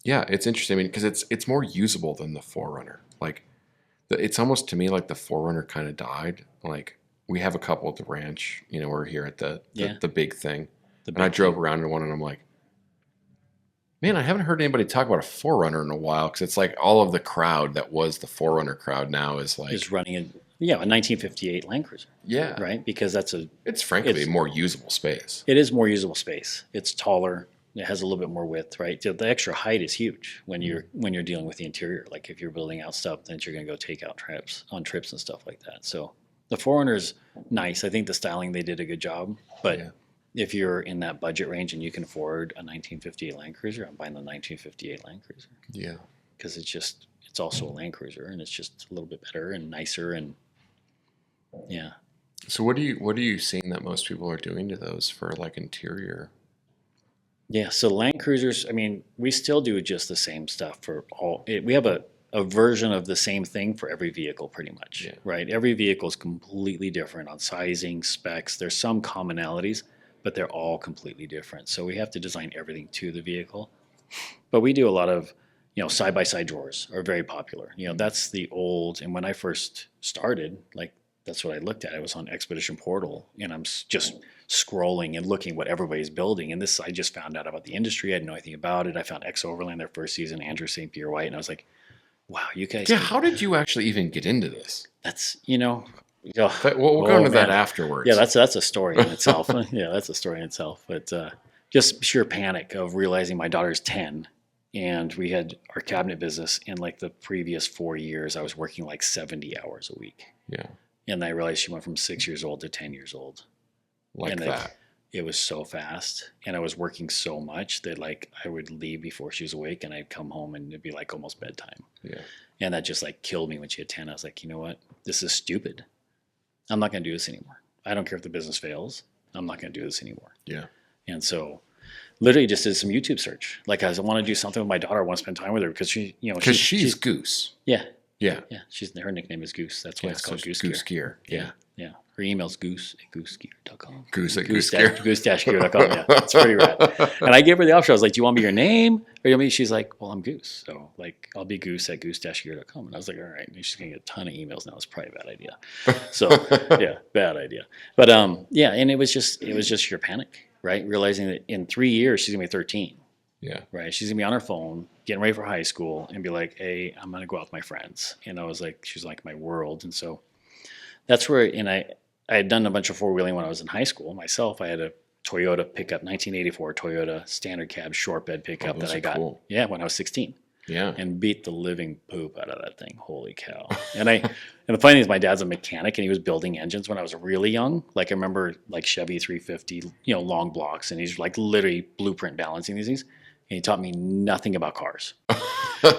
It's interesting. I mean, because it's more usable than the 4Runner. Like, it's almost to me like the 4Runner kind of died. Like, we have a couple at the ranch. We're here at the big thing, and I drove around in one, and I'm like, man, I haven't heard anybody talk about a 4Runner in a while, because it's like all of the crowd that was the 4Runner crowd now is running a 1958 Land Cruiser. Yeah, right. Because it's frankly more usable space. It is more usable space. It's taller. It has a little bit more width, right? The extra height is huge when you're dealing with the interior. Like if you're building out stuff, then you're going to go take out trips and stuff like that. So the 4Runner is nice. I think the styling, they did a good job. But if you're in that budget range and you can afford a 1958 Land Cruiser, I'm buying the 1958 Land Cruiser. Yeah, because it's also a Land Cruiser, and it's just a little bit better and nicer, and So what are you seeing that most people are doing to those for like interior? Yeah, so Land Cruisers, I mean, we still do just the same stuff for all. We have a version of the same thing for every vehicle pretty much, right? Every vehicle is completely different on sizing, specs. There's some commonalities, but they're all completely different. So we have to design everything to the vehicle. But we do a lot of, side-by-side drawers are very popular. That's the old, and when I first started, like, that's what I looked at. I was on Expedition Portal, and I'm just scrolling and looking what everybody's building. And this, I just found out about the industry. I had no anything about it. I found Overland their first season, Andrew St. Pierre White, and I was like, wow, you guys. Yeah, how did you actually even get into this? That's, we'll go into that afterwards. Yeah, that's a story in itself. That's a story in itself. But just sheer panic of realizing my daughter's 10, and we had our cabinet business. In like the previous 4 years, I was working like 70 hours a week. Yeah. And I realized she went from 6 years old to 10 years old. Like that. It was so fast. And I was working so much that like I would leave before she was awake, and I'd come home and it'd be like almost bedtime. Yeah. And that just like killed me when she had 10. I was like, you know what? This is stupid. I'm not going to do this anymore. I don't care if the business fails. I'm not going to do this anymore. Yeah. And so literally just did some YouTube search. Like I want to do something with my daughter. I want to spend time with her because she's Goose. Yeah. Yeah. Yeah. Her nickname is Goose. That's why it's called Goose Gear. Yeah. Her email's goose@goosegear.com. Goose at Goose Gear. Goose-gear.com, yeah. It's pretty rad. And I gave her the option. I was like, do you want me your name? Or do you want me? She's like, well, I'm Goose. So, like, I'll be goose@goose-gear.com. And I was like, all right. And she's going to get a ton of emails now. It's probably a bad idea. So, yeah, bad idea. But, yeah, and it was just your panic, right? Realizing that in 3 years, she's going to be 13. Yeah. Right. She's going to be on her phone, getting ready for high school, and be like, hey, I'm going to go out with my friends. And I was like, she's like my world. And so that's where, and I had done a bunch of four-wheeling when I was in high school myself. I had a Toyota pickup, 1984 Toyota standard cab short bed pickup that I got. Cool. Yeah, when I was 16. Yeah. And beat the living poop out of that thing. Holy cow. And the funny thing is my dad's a mechanic and he was building engines when I was really young. Like I remember like Chevy 350, long blocks, and he's like literally blueprint balancing these things. And he taught me nothing about cars.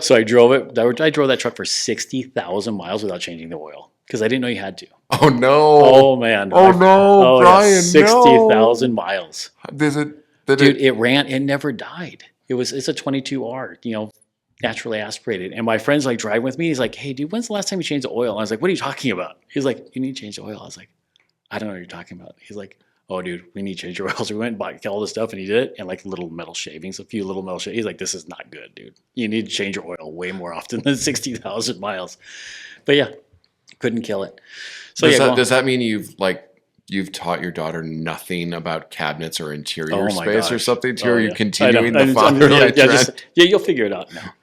So I drove it. I drove that truck for 60,000 miles without changing the oil because I didn't know you had to. Oh no! Oh man! Oh no, Brian! Yeah, 60,000 miles. Dude, it ran. It never died. It's a 22R. Naturally aspirated. And my friend's like driving with me. He's like, "Hey, dude, when's the last time you changed the oil?" And I was like, "What are you talking about?" He's like, "You need to change the oil." I was like, "I don't know what you're talking about." He's like, "Oh, dude, we need to change your oil." So we went and bought all this stuff, and he did it, and like little metal shavings, a few little metal shavings. He's like, "This is not good, dude. You need to change your oil way more often than 60,000 miles." But yeah, couldn't kill it. So does that mean you've taught your daughter nothing about cabinets or interior space or something too? Are you continuing the fatherly trend? You'll figure it out now.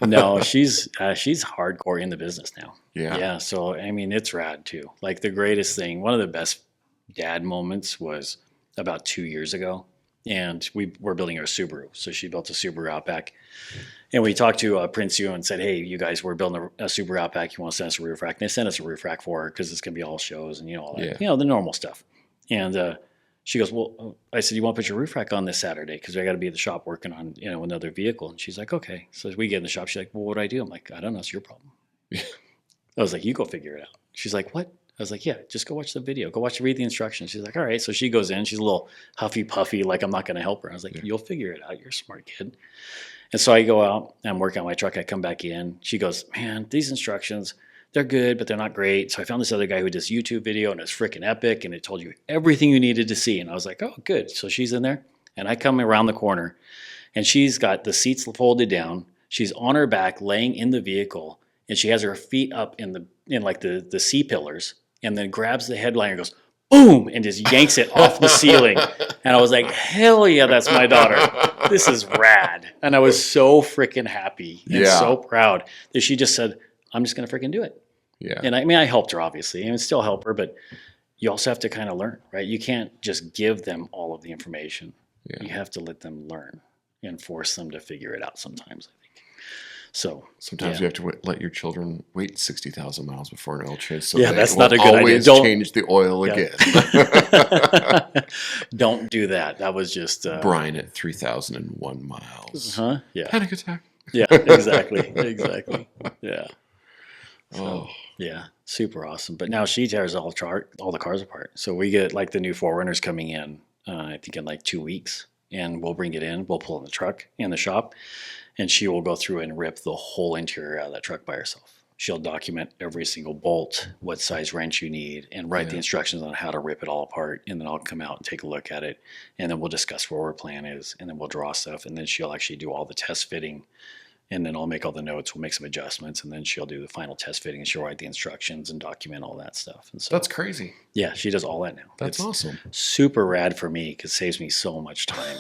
No, she's hardcore in the business now. Yeah. Yeah. So, I mean, it's rad too. Like the greatest thing, one of the best dad moments was about 2 years ago. And we were building her Subaru. So she built a Subaru Outback. And we talked to Prince Hugh and said, hey, you guys, we're building a Subaru Outback. You want to send us a roof rack? And they sent us a roof rack for her because it's going to be all shows and, all that, the normal stuff. And she goes, well, I said, you want to put your roof rack on this Saturday? Because I got to be at the shop working on, another vehicle. And she's like, okay. So we get in the shop. She's like, well, what do I do? I'm like, I don't know. It's your problem. I was like, you go figure it out. She's like, what? I was like, yeah, just go watch the video. Read the instructions. She's like, all right. So she goes in. She's a little huffy puffy, like I'm not going to help her. I was like, you'll figure it out. You're a smart kid. And so I go out. I'm working on my truck. I come back in. She goes, man, these instructions, they're good, but they're not great. So I found this other guy who does YouTube video, and it's freaking epic, and it told you everything you needed to see. And I was like, oh, good. So she's in there. And I come around the corner, and she's got the seats folded down. She's on her back, laying in the vehicle, and she has her feet up in the C-pillars, and then grabs the headliner and goes, boom, and just yanks it off the ceiling. And I was like, hell yeah, that's my daughter. This is rad. And I was so freaking happy and so proud that she just said, I'm just going to freaking do it. Yeah. And I helped her, obviously, and still help her, but you also have to kind of learn, right? You can't just give them all of the information. Yeah. You have to let them learn and force them to figure it out sometimes, I think. So sometimes you have to let your children wait 60,000 miles before an oil change. So that's not a good idea. Always change the oil again. Don't do that. That was just Brian at 3,001 miles. Yeah. Panic attack. Yeah. Exactly. Yeah. So, yeah. Super awesome. But now she tears all the cars apart. So we get like the new 4Runners coming in. I think in like 2 weeks, and we'll bring it in. We'll pull in the truck in the shop. And she will go through and rip the whole interior out of that truck by herself. She'll document every single bolt, what size wrench you need, and write the instructions on how to rip it all apart. And then I'll come out and take a look at it. And then we'll discuss what our plan is. And then we'll draw stuff. And then she'll actually do all the test fitting. And then I'll make all the notes. We'll make some adjustments. And then she'll do the final test fitting. And she'll write the instructions and document all that stuff. And so, that's crazy. Yeah, she does all that now. That's awesome. Super rad for me because it saves me so much time.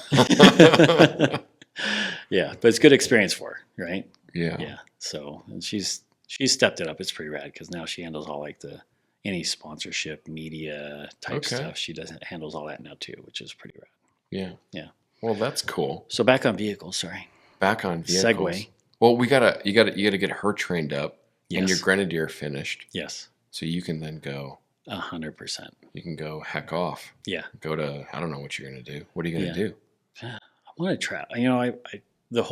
Yeah, but it's a good experience for her, right? Yeah. So, and she's stepped it up. It's pretty rad because now she handles all like any sponsorship, media type stuff. She handles all that now too, which is pretty rad. Yeah. Well, that's cool. So back on vehicles. Sorry. Back on vehicles. Segue. Well, you gotta get her trained up and your Grenadier finished. Yes. So you can then go 100%. You can go heck off. Yeah. Go to I don't know what you're gonna do. What are you gonna do? I want to travel. The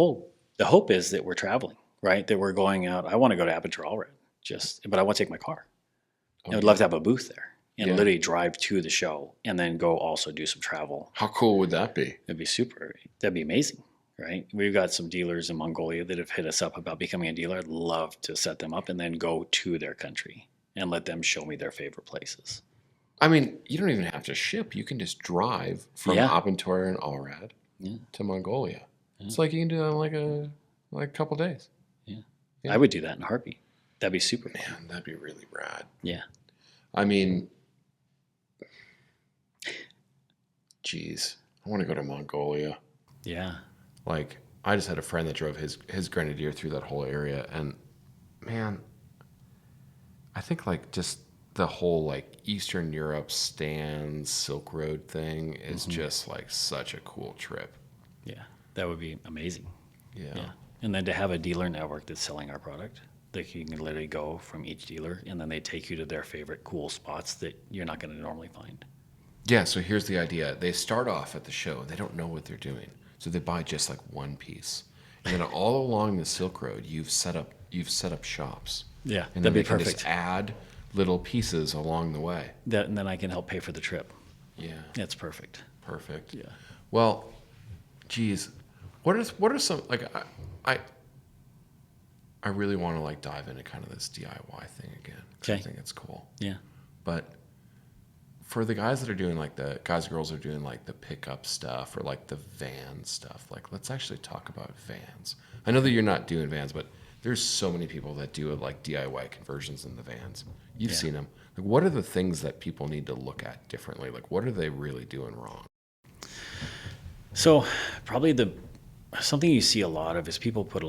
hope is that we're traveling, right? That we're going out. I want to go to Aperture Allred, but I want to take my car. I would love to have a booth there and literally drive to the show and then go also do some travel. How cool would that be? It'd be super. That'd be amazing, right? We've got some dealers in Mongolia that have hit us up about becoming a dealer. I'd love to set them up and then go to their country and let them show me their favorite places. I mean, you don't even have to ship. You can just drive from Abenteuer and Allrad to Mongolia. Yeah. It's like you can do that in like a couple days. Yeah. I would do that in a heartbeat. That'd be super fun. Man, that'd be really rad. Yeah. I mean, geez, I want to go to Mongolia. Yeah. Like, I just had a friend that drove his Grenadier through that whole area, and man, I think like just the whole like Eastern Europe stands Silk Road thing is just like such a cool trip. Yeah, that would be amazing. Yeah. And then to have a dealer network that's selling our product, that you can literally go from each dealer and then they take you to their favorite cool spots that you're not going to normally find. Yeah, so here's the idea. They start off at the show. They don't know what they're doing. So they buy just like one piece. And then all along the Silk Road, you've set up shops. Yeah, and then that'd be they can perfect. just add little pieces along the way. And then I can help pay for the trip. Yeah. That's perfect. Perfect. Yeah. Well, geez, what are some like I really want to like dive into kind of this DIY thing again. 'Cause I think it's cool. Yeah. But for the guys that are doing like the guys and girls are doing like the pickup stuff or like the van stuff, like let's actually talk about vans. I know that you're not doing vans, but there's so many people that do like DIY conversions in the vans. You've seen them. Like, what are the things that people need to look at differently? Like, what are they really doing wrong? So probably something you see a lot of is people put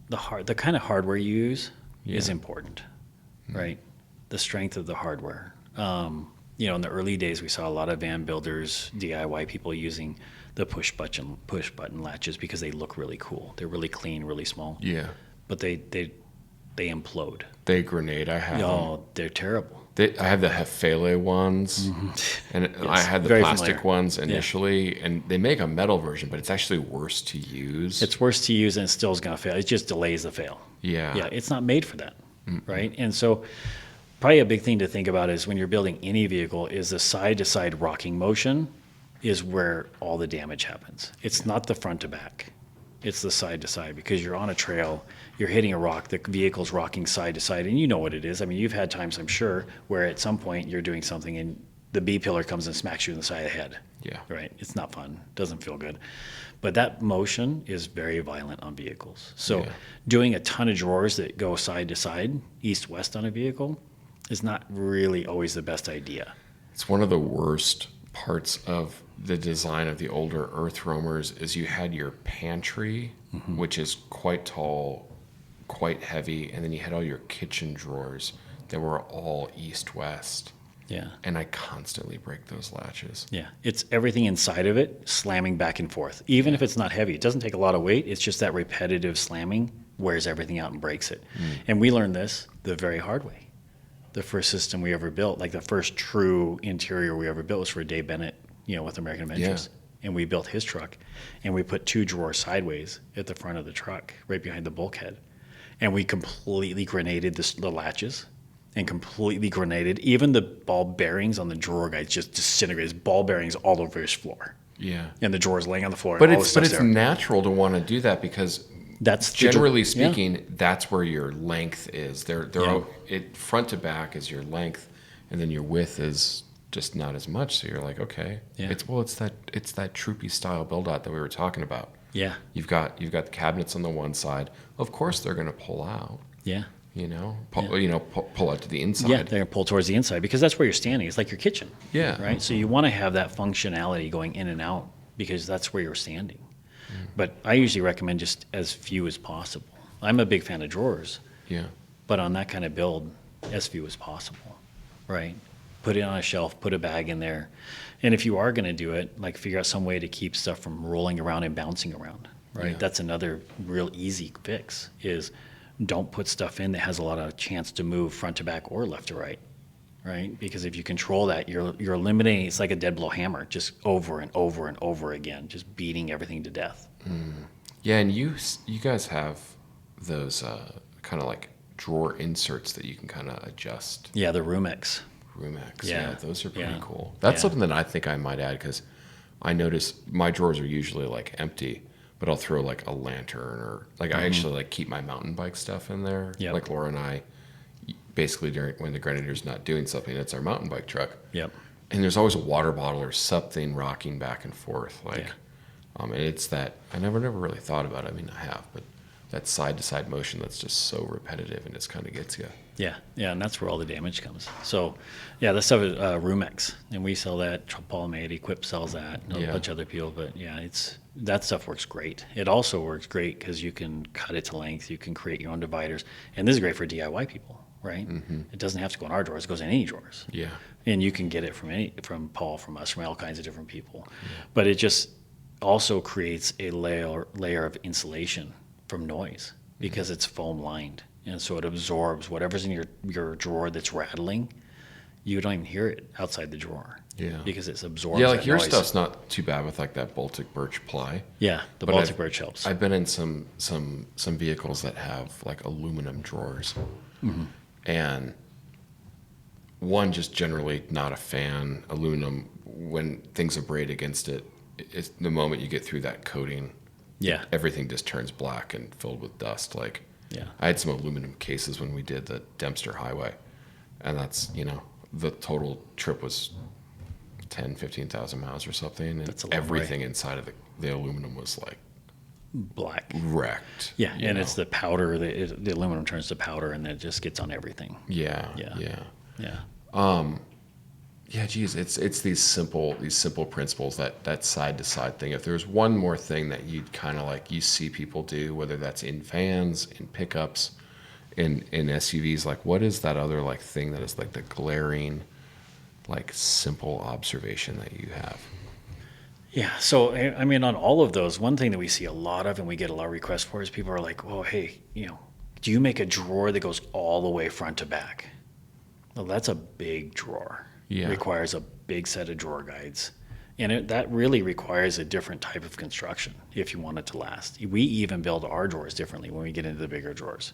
the kind of hardware you use is important, right? The strength of the hardware. In the early days, we saw a lot of van builders, DIY people using the push button latches because they look really cool. They're really clean, really small. Yeah. But they implode. They grenade. I have them. Oh, they're terrible. I have the Hefele ones, and I had the very plastic familiar. ones initially, and they make a metal version, but it's actually worse to use. It's worse to use and it still is going to fail. It just delays the fail. Yeah. Yeah, it's not made for that, right? And so probably a big thing to think about is when you're building any vehicle is the side-to-side rocking motion is where all the damage happens. It's not the front to back. It's the side to side because you're on a trail, you're hitting a rock, the vehicle's rocking side to side, and you know what it is. I mean, you've had times, I'm sure, where at some point you're doing something and the B pillar comes and smacks you in the side of the head. Yeah. Right? It's not fun. Doesn't feel good. But that motion is very violent on vehicles. So doing a ton of drawers that go side to side, east-west on a vehicle, is not really always the best idea. It's one of the worst parts of the design of the older Earth Roamers is you had your pantry, which is quite tall, quite heavy, and then you had all your kitchen drawers that were all east-west. Yeah. And I constantly break those latches. Yeah. It's everything inside of it slamming back and forth. Even if it's not heavy, it doesn't take a lot of weight. It's just that repetitive slamming wears everything out and breaks it. And we learned this the very hard way. The first system we ever built, like the first true interior we ever built was for Dave Bennett, with American Adventures. And we built his truck and we put 2 drawers sideways at the front of the truck, right behind the bulkhead. And we completely grenaded the latches and completely grenaded. Even the ball bearings on the drawer guys just disintegrated. Ball bearings all over his floor. Yeah. And the drawers laying on the floor. But and it's natural to want to do that because that's generally speaking, that's where your length is. Front to back is your length, and then your width is just not as much. So you're like, okay, it's that troopy style build out that we were talking about. Yeah. You've got the cabinets on the one side. Of course, they're going to pull out. Yeah. Pull out to the inside. Yeah, they're going to pull towards the inside because that's where you're standing. It's like your kitchen. Yeah. Right? So you want to have that functionality going in and out because that's where you're standing. But I usually recommend just as few as possible. I'm a big fan of drawers. Yeah. But on that kind of build, as few as possible. Right? Put it on a shelf, put a bag in there. And if you are going to do it, like figure out some way to keep stuff from rolling around and bouncing around. Right? Yeah. That's another real easy fix is don't put stuff in that has a lot of chance to move front to back or left to right, right? Because if you control that, you're eliminating. It's like a dead blow hammer, just over and over and over again, just beating everything to death. Yeah, and you guys have those kind of like drawer inserts that you can kind of adjust. Yeah, the Rumex. Yeah, those are pretty cool. That's something that I think I might add because I notice my drawers are usually like empty. But I'll throw like a lantern or like I actually like keep my mountain bike stuff in there. Yep. Like Laura and I basically when the Grenadier's not doing something, it's our mountain bike truck. Yep. And there's always a water bottle or something rocking back and forth. And it's that, I never really thought about it. I mean, I have, but that side-to-side motion that's just so repetitive and just kind of gets you. Yeah, and that's where all the damage comes. So, yeah, that stuff is Rumex, and we sell that. Paul Made, Quip sells that, and a bunch of other people. But yeah, that stuff works great. It also works great because you can cut it to length. You can create your own dividers, and this is great for DIY people, right? Mm-hmm. It doesn't have to go in our drawers; it goes in any drawers. Yeah, and you can get it from Paul, from us, from all kinds of different people. Yeah. But it just also creates a layer of insulation from noise because it's foam lined, and so it absorbs whatever's in your drawer that's rattling. You don't even hear it outside the drawer. Yeah, because it's absorbed. Yeah, like your noise. Stuff's not too bad with like that Baltic birch ply. Yeah, the Baltic birch helps. I've been in some vehicles that have like aluminum drawers, and one, just generally not a fan. Aluminum, when things abrade against it, it's the moment you get through that coating. Yeah, everything just turns black and filled with dust. Like, I had some aluminum cases when we did the Dempster Highway, and that's, the total trip was 15,000 miles or something, and everything inside of the aluminum was like black, wrecked. Yeah, and it's the powder. The aluminum turns to powder, and it just gets on everything. Yeah. Yeah, geez, it's these simple principles, that side to side thing. If there's one more thing that you'd kind of like, you see people do, whether that's in vans, in pickups, in SUVs, like what is that other like thing that is like the glaring, like simple observation that you have? Yeah, so I mean, on all of those, one thing that we see a lot of and we get a lot of requests for is people are like, oh, hey, do you make a drawer that goes all the way front to back? Well, that's a big drawer. Yeah. It requires a big set of drawer guides. And that really requires a different type of construction if you want it to last. We even build our drawers differently when we get into the bigger drawers.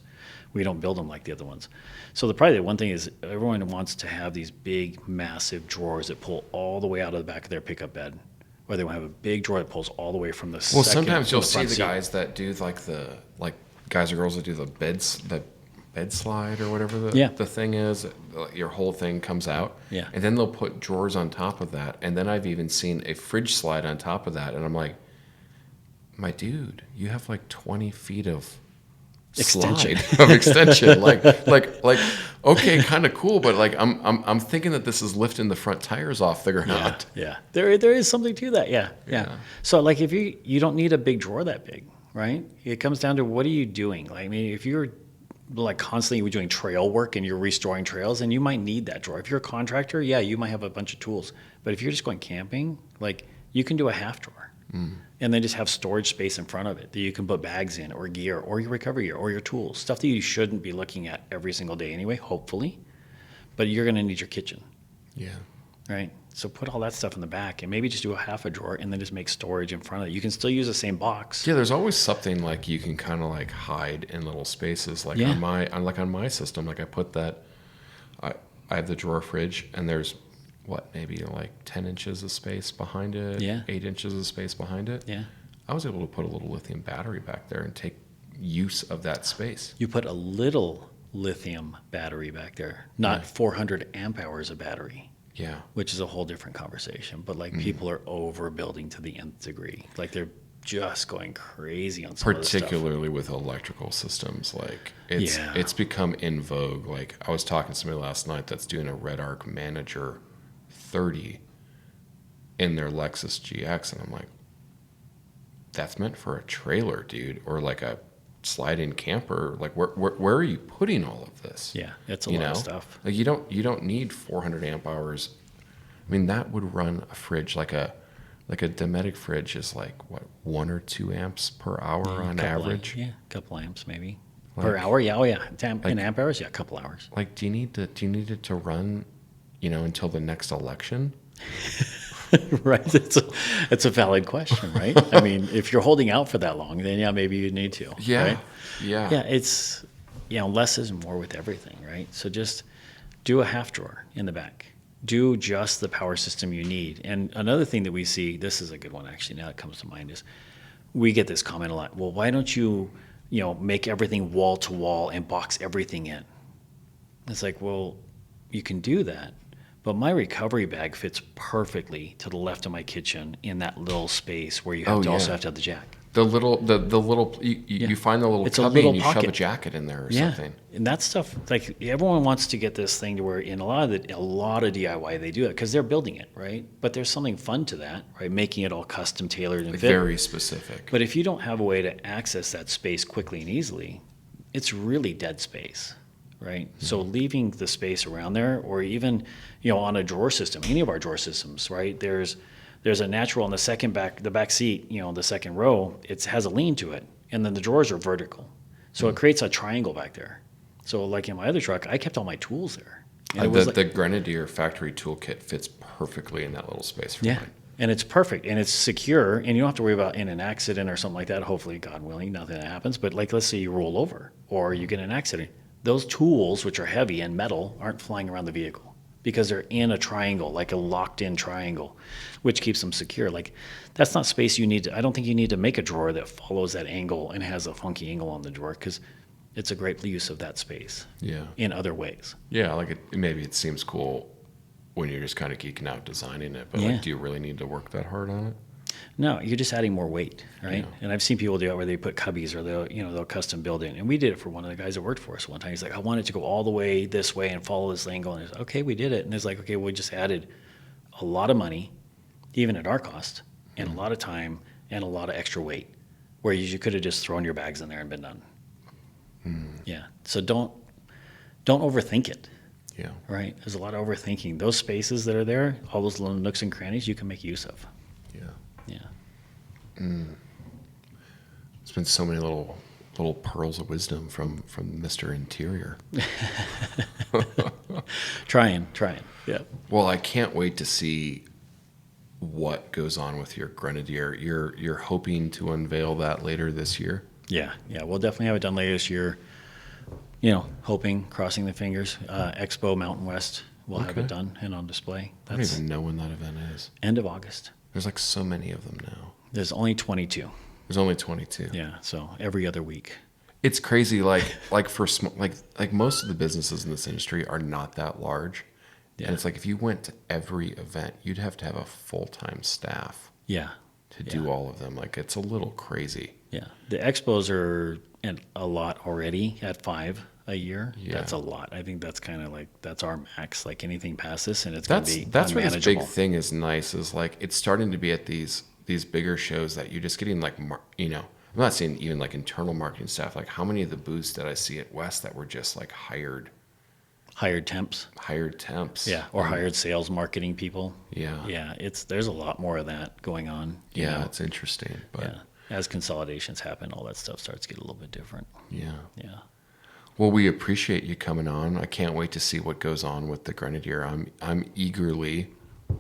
We don't build them like the other ones. So probably the one thing is everyone wants to have these big, massive drawers that pull all the way out of the back of their pickup bed. Or they want to have a big drawer that pulls all the way from the Well, sometimes you'll see the guys that do guys or girls that do the bed slide or whatever the thing is, your whole thing comes out. Yeah. And then they'll put drawers on top of that. And then I've even seen a fridge slide on top of that. And I'm like, my dude, you have like 20 feet of extension. like, okay, kind of cool. But like, I'm thinking that this is lifting the front tires off the ground. Yeah. There is something to that. Yeah. So like if you don't need a big drawer that big, right? It comes down to what are you doing? Like, I mean, if you're like constantly doing trail work and you're restoring trails, and you might need that drawer. If you're a contractor, you might have a bunch of tools. But if you're just going camping, like you can do a half drawer and then just have storage space in front of it that you can put bags in or gear or your recovery gear or your tools, stuff that you shouldn't be looking at every single day anyway, hopefully. But you're going to need your kitchen. Yeah. Right. So put all that stuff in the back and maybe just do a half a drawer and then just make storage in front of it. You can still use the same box. Yeah, there's always something like you can kind of like hide in little spaces. Like on my system, like I put that, I have the drawer fridge and there's maybe like 10 inches of space behind it, 8 inches of space behind it. Yeah. I was able to put a little lithium battery back there and take use of that space. You put a little lithium battery back there, not 400 amp hours of battery. Yeah. Which is a whole different conversation. But like people are overbuilding to the nth degree. Like they're just going crazy on some particularly with electrical systems. Like it's become in vogue. Like I was talking to somebody last night that's doing a Red Arc Manager 30 in their Lexus GX, and I'm like, that's meant for a trailer, dude, or like a slide-in camper. Like where are you putting all of this? Yeah, it's a lot of stuff. Like you don't need 400 amp hours. I mean, that would run a fridge like a Dometic fridge is like 1 or 2 amps per hour on average. A couple amps maybe per hour. In amp hours, a couple hours. Like, do you need it to run, until the next election? Right. It's a valid question, right? I mean, if you're holding out for that long, then maybe you need to. Yeah. Right? Yeah. Yeah. It's, less is more with everything, right? So just do a half drawer in the back. Do just the power system you need. And another thing that we see, this is a good one actually, now it comes to mind, is we get this comment a lot. Well, why don't you, make everything wall to wall and box everything in? It's like, well, you can do that, but my recovery bag fits perfectly to the left of my kitchen in that little space where you have to also have to have the jack. The little, you find the little It's a cubby little and you pocket. shove a jacket in there or something. And that stuff, like everyone wants to get this thing to where in a lot of DIY, they do it because they're building it, right? But there's something fun to that, right? Making it all custom tailored and Like fit. very specific. But if you don't have a way to access that space quickly and easily, it's really dead space, right? Mm-hmm. So leaving the space around there, or even, on a drawer system, any of our drawer systems, right? There's a natural on the back seat, the second row, it has a lean to it. And then the drawers are vertical. So it creates a triangle back there. So like in my other truck, I kept all my tools there. And the Grenadier factory toolkit fits perfectly in that little space for mine. And it's perfect and it's secure and you don't have to worry about in an accident or something like that. Hopefully, God willing, nothing that happens. But like, let's say you roll over or you get in an accident. Those tools, which are heavy and metal, aren't flying around the vehicle because they're in a triangle, like a locked in triangle, which keeps them secure. Like that's not space you need. I don't think you need to make a drawer that follows that angle and has a funky angle on the drawer because it's a great use of that space in other ways. Yeah, like maybe it seems cool when you're just kind of geeking out designing it, but like, do you really need to work that hard on it? No, you're just adding more weight, right? Yeah. And I've seen people do it where they put cubbies or they'll custom build it. And we did it for one of the guys that worked for us one time. He's like, I want it to go all the way this way and follow this angle. And it's okay, we did it. And it's like, okay, we just added a lot of money, even at our cost, and a lot of time and a lot of extra weight, where you could have just thrown your bags in there and been done. Yeah. So don't overthink it. Yeah. Right. There's a lot of overthinking. Those spaces that are there, all those little nooks and crannies, you can make use of. Yeah. Yeah. It's been so many little pearls of wisdom from Mr. Interior. Trying. Yeah. Well, I can't wait to see what goes on with your Grenadier. You're hoping to unveil that later this year? Yeah. We'll definitely have it done later this year. Hoping, crossing the fingers. Expo Mountain West, we'll have it done and on display. I don't even know when that event is. End of August. There's like so many of them now. There's only 22. There's only 22. Yeah, so every other week. It's crazy. Like for like most of the businesses in this industry are not that large, and it's like if you went to every event, you'd have to have a full-time staff. Yeah. To do all of them, like it's a little crazy. Yeah, the expos are a lot already at 5 a year. Yeah. That's a lot. I think that's kind of like that's our max. Like anything past this, and it's going to be that's where this unmanageable. big thing is nice. Is like it's starting to be at these bigger shows that you're just getting like I'm not saying even like internal marketing staff. Like how many of the booths did I see at West that were just like hired temps? Hired temps. Yeah, or hired sales marketing people. Yeah. Yeah, there's a lot more of that going on. Yeah, it's interesting. But as consolidations happen, all that stuff starts to get a little bit different. Yeah. Yeah. Well, we appreciate you coming on. I can't wait to see what goes on with the Grenadier. I'm eagerly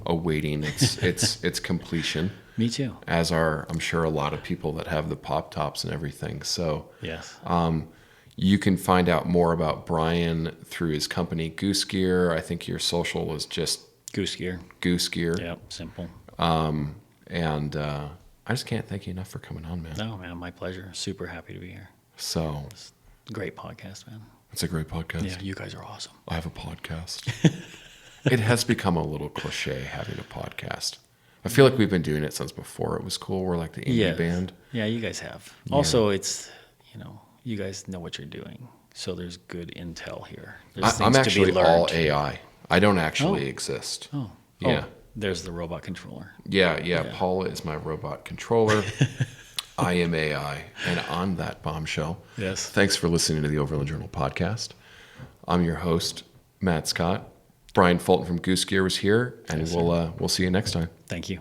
awaiting its completion. Me too. As are, I'm sure, a lot of people that have the pop tops and everything. So yes. You can find out more about Brian through his company, Goose Gear. I think your social is just Goose Gear. Goose Gear. Yep, simple. And I just can't thank you enough for coming on, man. No, man, my pleasure. Super happy to be here. So, great podcast, man. It's a great podcast. Yeah, you guys are awesome. I have a podcast. It has become a little cliche having a podcast. I feel like we've been doing it since before it was cool. We're like the indie band. Yeah, you guys have. Yeah. Also, it's, you guys know what you're doing. So there's good intel here. I'm actually all AI. I don't actually exist. Oh. Yeah. There's the robot controller. Yeah. Paula is my robot controller. I am AI. And on that bombshell, yes. Thanks for listening to the Overland Journal podcast. I'm your host, Matt Scott. Brian Fulton from Goose Gear was here, and we'll see you next time. Thank you.